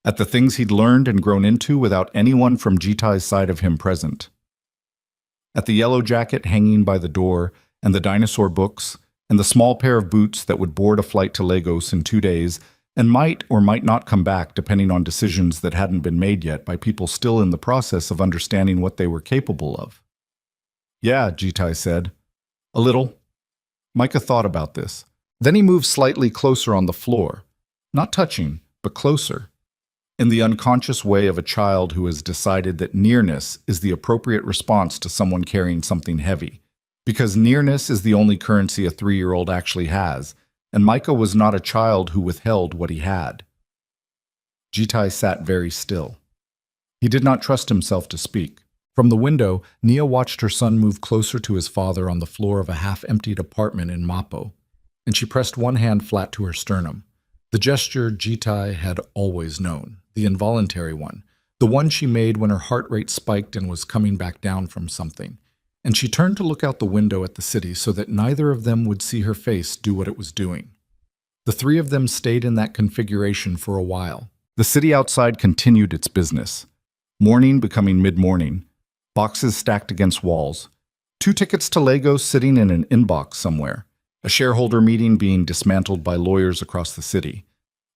At the things he'd learned and grown into without anyone from Jitai's side of him present. At the yellow jacket hanging by the door and the dinosaur books, and the small pair of boots that would board a flight to Lagos in 2 days and might or might not come back depending on decisions that hadn't been made yet by people still in the process of understanding what they were capable of. Yeah, Jitai said. A little. Micah thought about this. Then he moved slightly closer on the floor, not touching, but closer, in the unconscious way of a child who has decided that nearness is the appropriate response to someone carrying something heavy, because nearness is the only currency a 3-year-old actually has, and Micah was not a child who withheld what he had. Jitai sat very still. He did not trust himself to speak. From the window, Nia watched her son move closer to his father on the floor of a half-emptied apartment in Mapo, and she pressed one hand flat to her sternum. The gesture Jitai had always known, the involuntary one, the one she made when her heart rate spiked and was coming back down from something. And she turned to look out the window at the city so that neither of them would see her face do what it was doing. The three of them stayed in that configuration for a while. The city outside continued its business. Morning becoming mid-morning, boxes stacked against walls, 2 tickets to Lagos sitting in an inbox somewhere, a shareholder meeting being dismantled by lawyers across the city,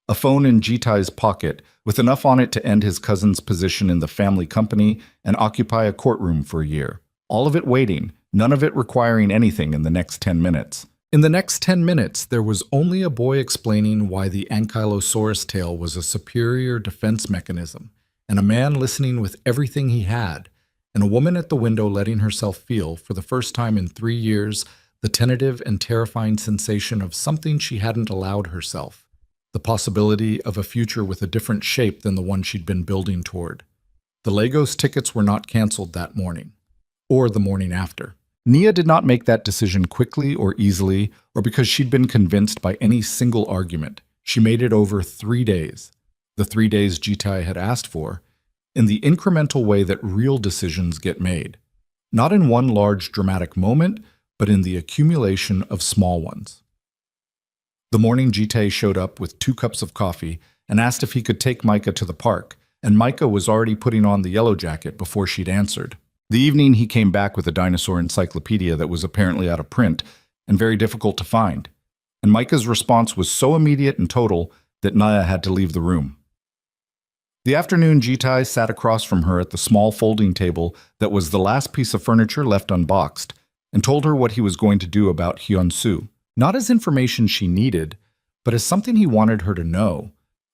a phone in Jitai's pocket with enough on it to end his cousin's position in the family company and occupy a courtroom for a year. All of it waiting, none of it requiring anything in the next 10 minutes. In the next 10 minutes, there was only a boy explaining why the ankylosaurus tail was a superior defense mechanism, and a man listening with everything he had, and a woman at the window letting herself feel, for the first time in 3 years, the tentative and terrifying sensation of something she hadn't allowed herself, the possibility of a future with a different shape than the one she'd been building toward. The Lagos tickets were not canceled that morning, or the morning after. Nia did not make that decision quickly or easily, or because she'd been convinced by any single argument. She made it over 3 days, the 3 days Jitai had asked for, in the incremental way that real decisions get made. Not in one large dramatic moment, but in the accumulation of small ones. The morning Jitai showed up with 2 cups of coffee and asked if he could take Micah to the park, and Micah was already putting on the yellow jacket before she'd answered. The evening he came back with a dinosaur encyclopedia that was apparently out of print and very difficult to find, and Micah's response was so immediate and total that Nia had to leave the room. The afternoon, Jitai sat across from her at the small folding table that was the last piece of furniture left unboxed, and told her what he was going to do about Hyun-soo, not as information she needed, but as something he wanted her to know,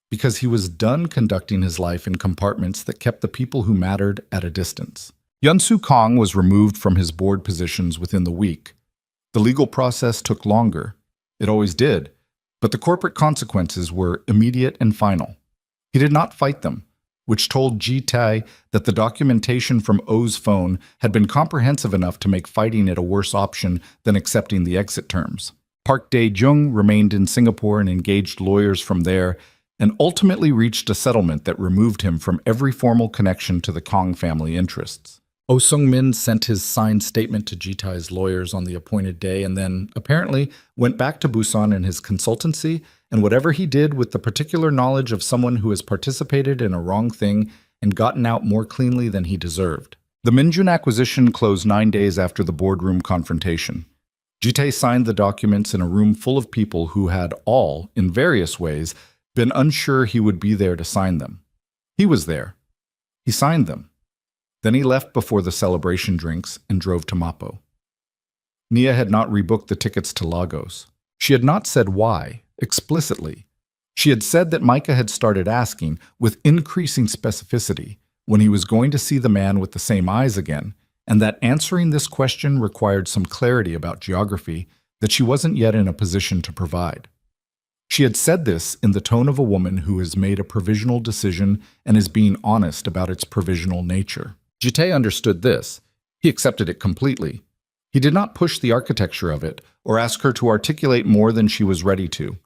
because he was done conducting his life in compartments that kept the people who mattered at a distance. Hyun-soo Kong was removed from his board positions within the week. The legal process took longer. It always did, but the corporate consequences were immediate and final. He did not fight them, which told Jitai that the documentation from Oh's phone had been comprehensive enough to make fighting it a worse option than accepting the exit terms. Park Dae-jung remained in Singapore and engaged lawyers from there, and ultimately reached a settlement that removed him from every formal connection to the Kong family interests. Oh Sung-min sent his signed statement to Jitai's lawyers on the appointed day and then, apparently, went back to Busan and his consultancy, and whatever he did with the particular knowledge of someone who has participated in a wrong thing and gotten out more cleanly than he deserved. The Minjun acquisition closed 9 days after the boardroom confrontation. Jitai signed the documents in a room full of people who had all, in various ways, been unsure he would be there to sign them. He was there. He signed them. Then he left before the celebration drinks and drove to Mapo. Nia had not rebooked the tickets to Lagos. She had not said why, explicitly. She had said that Micah had started asking, with increasing specificity, when he was going to see the man with the same eyes again, and that answering this question required some clarity about geography that she wasn't yet in a position to provide. She had said this in the tone of a woman who has made a provisional decision and is being honest about its provisional nature. Jitai understood this. He accepted it completely. He did not push the architecture of it or ask her to articulate more than she was ready to.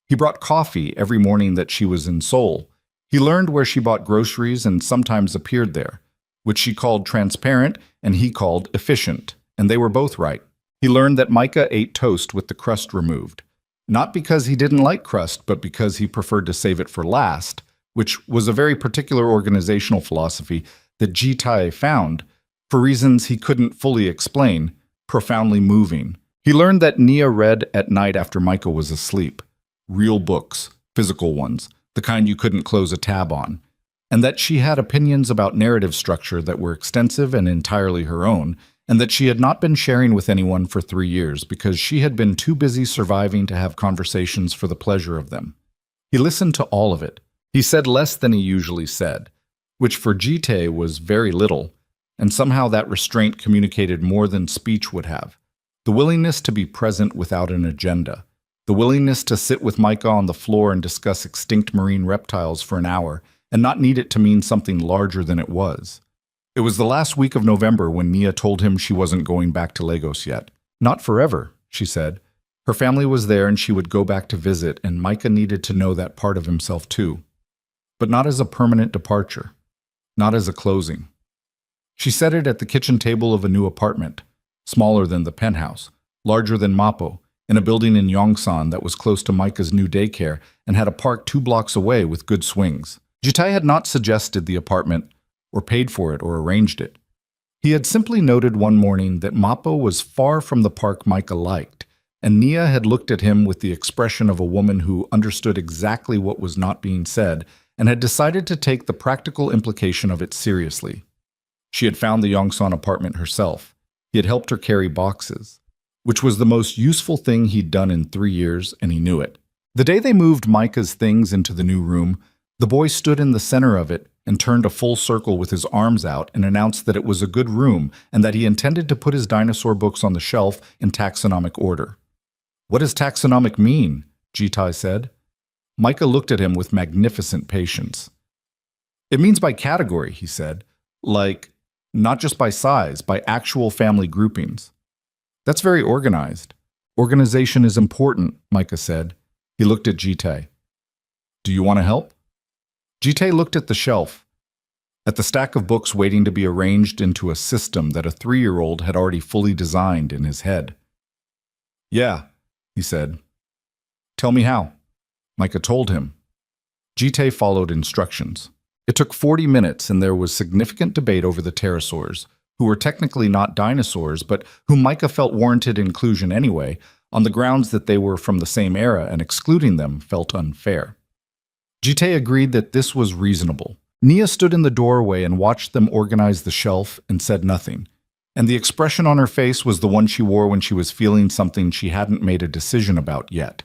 He brought coffee every morning that she was in Seoul. He learned where she bought groceries and sometimes appeared there, which she called transparent and he called efficient, and they were both right. He learned that Micah ate toast with the crust removed, not because he didn't like crust, but because he preferred to save it for last, which was a very particular organizational philosophy that Jitai found, for reasons he couldn't fully explain, profoundly moving. He learned that Nia read at night after Micah was asleep. Real books, physical ones, the kind you couldn't close a tab on, and that she had opinions about narrative structure that were extensive and entirely her own, and that she had not been sharing with anyone for 3 years because she had been too busy surviving to have conversations for the pleasure of them. He listened to all of it, He said less than he usually said, which for Jite was very little, and somehow that restraint communicated more than speech would have. The willingness to be present without an agenda. The willingness to sit with Micah on the floor and discuss extinct marine reptiles for an hour and not need it to mean something larger than it was. It was the last week of November when Nia told him she wasn't going back to Lagos yet. Not forever, she said. Her family was there and she would go back to visit, and Micah needed to know that part of himself too. But not as a permanent departure. Not as a closing. She said it at the kitchen table of a new apartment, smaller than the penthouse, larger than Mapo, in a building in Yongsan that was close to Micah's new daycare and had a park 2 blocks away with good swings. Jitai had not suggested the apartment, or paid for it, or arranged it. He had simply noted one morning that Mapo was far from the park Micah liked, and Nia had looked at him with the expression of a woman who understood exactly what was not being said and had decided to take the practical implication of it seriously. She had found the Yongsan apartment herself. He had helped her carry boxes, which was the most useful thing he'd done in 3 years, and he knew it. The day they moved Micah's things into the new room, the boy stood in the center of it and turned a full circle with his arms out and announced that it was a good room and that he intended to put his dinosaur books on the shelf in taxonomic order. "What does taxonomic mean?" Jitai said. Micah looked at him with magnificent patience. "It means by category," he said. "Like, not just by size, by actual family groupings." "That's very organized." "Organization is important," Micah said. He looked at Jitai. "Do you want to help?" Jitai looked at the shelf, at the stack of books waiting to be arranged into a system that a 3-year-old had already fully designed in his head. "Yeah," he said. "Tell me how." Micah told him. Jitai followed instructions. It took 40 minutes, and there was significant debate over the pterosaurs, who were technically not dinosaurs, but whom Micah felt warranted inclusion anyway, on the grounds that they were from the same era, and excluding them felt unfair. Jitai agreed that this was reasonable. Nia stood in the doorway and watched them organize the shelf and said nothing, and the expression on her face was the one she wore when she was feeling something she hadn't made a decision about yet.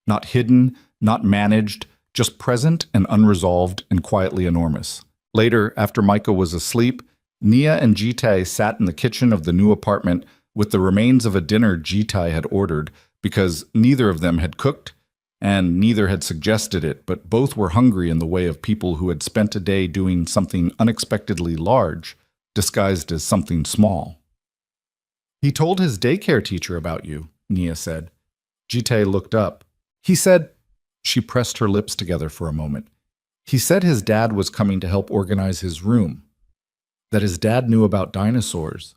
Not hidden, not managed, just present and unresolved and quietly enormous. Later, after Micah was asleep, Nia and Jitai sat in the kitchen of the new apartment with the remains of a dinner Jitai had ordered because neither of them had cooked and neither had suggested it, but both were hungry in the way of people who had spent a day doing something unexpectedly large, disguised as something small. "He told his daycare teacher about you," Nia said. Jitai looked up. "He said—" She pressed her lips together for a moment. "He said his dad was coming to help organize his room. That his dad knew about dinosaurs."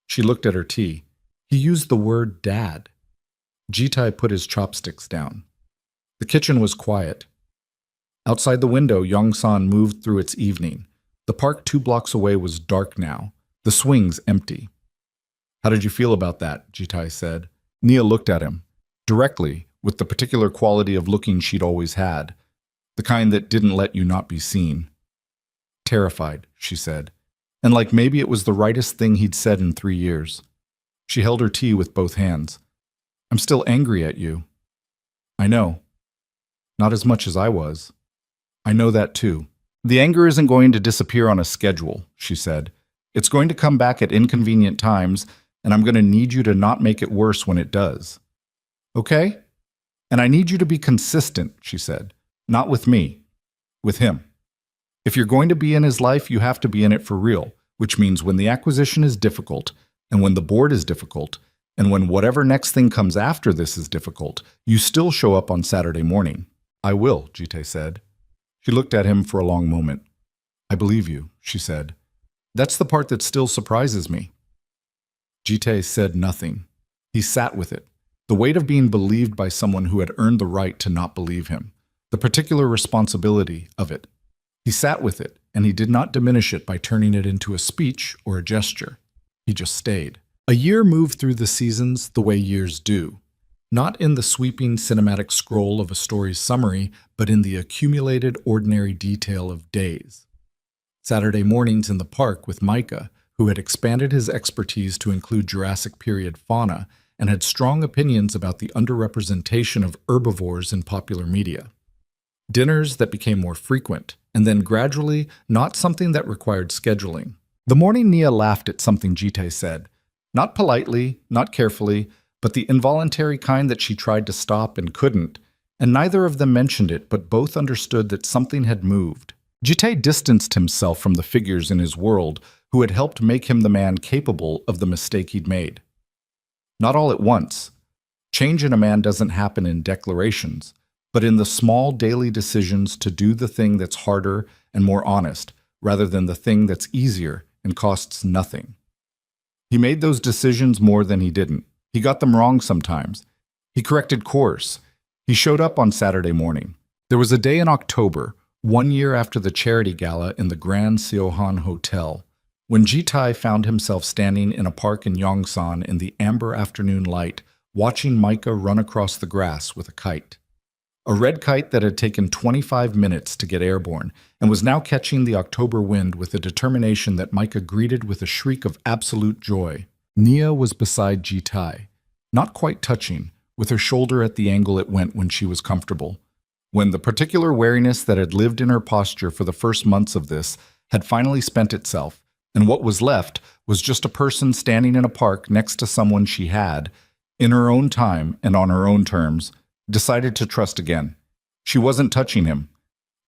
She looked at her tea. "He used the word dad." Jitai put his chopsticks down. The kitchen was quiet. Outside the window, Yongsan moved through its evening. The park 2 blocks away was dark now, the swings empty. "How did you feel about that?" Jitai said. Nia looked at him, directly, with the particular quality of looking she'd always had, the kind that didn't let you not be seen. "Terrified," she said, and like maybe it was the rightest thing he'd said in 3 years. She held her tea with both hands. "I'm still angry at you." "I know. Not as much as I was." "I know that too." "The anger isn't going to disappear on a schedule," she said. "It's going to come back at inconvenient times, and I'm going to need you to not make it worse when it does." "Okay? And I need you to be consistent," she said. "Not with me. With him. If you're going to be in his life, you have to be in it for real, which means when the acquisition is difficult, and when the board is difficult, and when whatever next thing comes after this is difficult, you still show up on Saturday morning." "I will," Jitai said. She looked at him for a long moment. "I believe you," she said. "That's the part that still surprises me." Jitai said nothing. He sat with it, the weight of being believed by someone who had earned the right to not believe him, the particular responsibility of it. He sat with it, and he did not diminish it by turning it into a speech or a gesture. He just stayed. A year moved through the seasons the way years do. Not in the sweeping cinematic scroll of a story's summary, but in the accumulated ordinary detail of days. Saturday mornings in the park with Micah, who had expanded his expertise to include Jurassic period fauna and had strong opinions about the underrepresentation of herbivores in popular media. Dinners that became more frequent, and then gradually not something that required scheduling. The morning Nia laughed at something Jite said. Not politely, not carefully, but the involuntary kind that she tried to stop and couldn't, and neither of them mentioned it, but both understood that something had moved. Jite distanced himself from the figures in his world who had helped make him the man capable of the mistake he'd made. Not all at once. Change in a man doesn't happen in declarations, but in the small daily decisions to do the thing that's harder and more honest, rather than the thing that's easier and costs nothing. He made those decisions more than he didn't. He got them wrong sometimes. He corrected course. He showed up on Saturday morning. There was a day in October, 1 year after the charity gala in the Grand Seohan Hotel, when Jitai found himself standing in a park in Yongsan in the amber afternoon light, watching Micah run across the grass with a kite. A red kite that had taken 25 minutes to get airborne and was now catching the October wind with a determination that Micah greeted with a shriek of absolute joy. Nia was beside Jitai, not quite touching, with her shoulder at the angle it went when she was comfortable. When the particular wariness that had lived in her posture for the first months of this had finally spent itself, and what was left was just a person standing in a park next to someone she had, in her own time and on her own terms, decided to trust again. She wasn't touching him,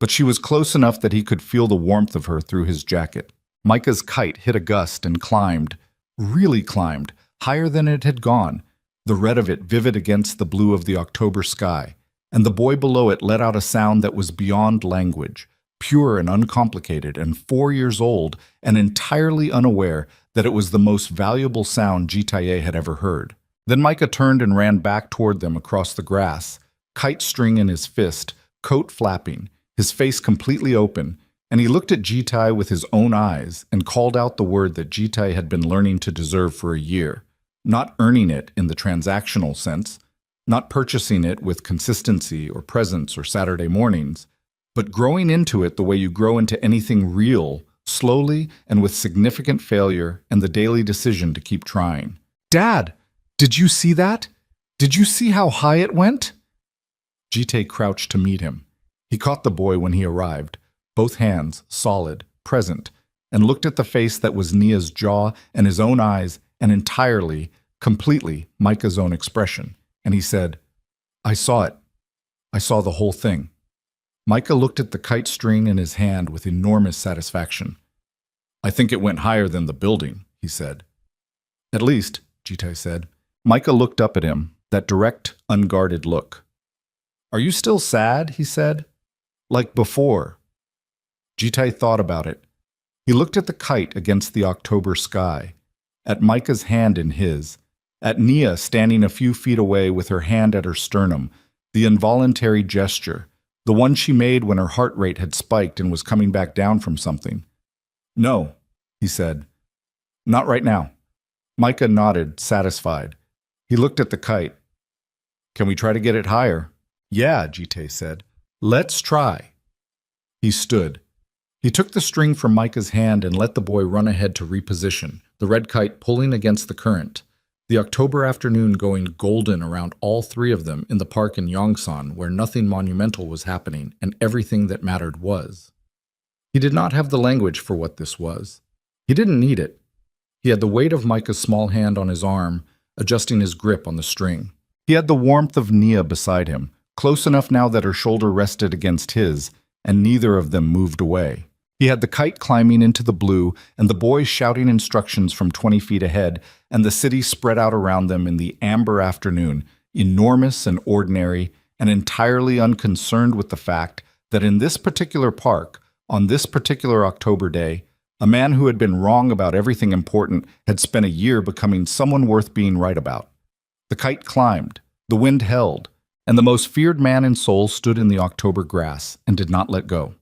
but she was close enough that he could feel the warmth of her through his jacket. Micah's kite hit a gust and climbed, really climbed, higher than it had gone, the red of it vivid against the blue of the October sky, and the boy below it let out a sound that was beyond language, pure and uncomplicated, and 4 years old, and entirely unaware that it was the most valuable sound Jitaye had ever heard. Then Micah turned and ran back toward them across the grass, kite string in his fist, coat flapping, his face completely open, and he looked at Jitai with his own eyes and called out the word that Jitai had been learning to deserve for a year, not earning it in the transactional sense, not purchasing it with consistency or presence or Saturday mornings, but growing into it the way you grow into anything real, slowly and with significant failure and the daily decision to keep trying. "Dad! Did you see that? Did you see how high it went?" Jite crouched to meet him. He caught the boy when he arrived, both hands solid, present, and looked at the face that was Nia's jaw and his own eyes and entirely, completely Micah's own expression. And he said, "I saw it. I saw the whole thing." Micah looked at the kite string in his hand with enormous satisfaction. "I think it went higher than the building," he said. "At least," Jite said. Micah looked up at him, that direct, unguarded look. "Are you still sad?" he said. "Like before?" Jitai thought about it. He looked at the kite against the October sky, at Micah's hand in his, at Nia standing a few feet away with her hand at her sternum, the involuntary gesture, the one she made when her heart rate had spiked and was coming back down from something. "No," he said. "Not right now." Micah nodded, satisfied. He looked at the kite. "Can we try to get it higher?" "Yeah," Jite said. "Let's try." He stood. He took the string from Micah's hand and let the boy run ahead to reposition, the red kite pulling against the current, the October afternoon going golden around all three of them in the park in Yongsan where nothing monumental was happening and everything that mattered was. He did not have the language for what this was. He didn't need it. He had the weight of Micah's small hand on his arm, adjusting his grip on the string. He had the warmth of Nia beside him, close enough now that her shoulder rested against his, and neither of them moved away. He had the kite climbing into the blue, and the boys shouting instructions from 20 feet ahead, and the city spread out around them in the amber afternoon, enormous and ordinary, and entirely unconcerned with the fact that in this particular park, on this particular October day, a man who had been wrong about everything important had spent a year becoming someone worth being right about. The kite climbed, the wind held, and the most feared man in Seoul stood in the October grass and did not let go.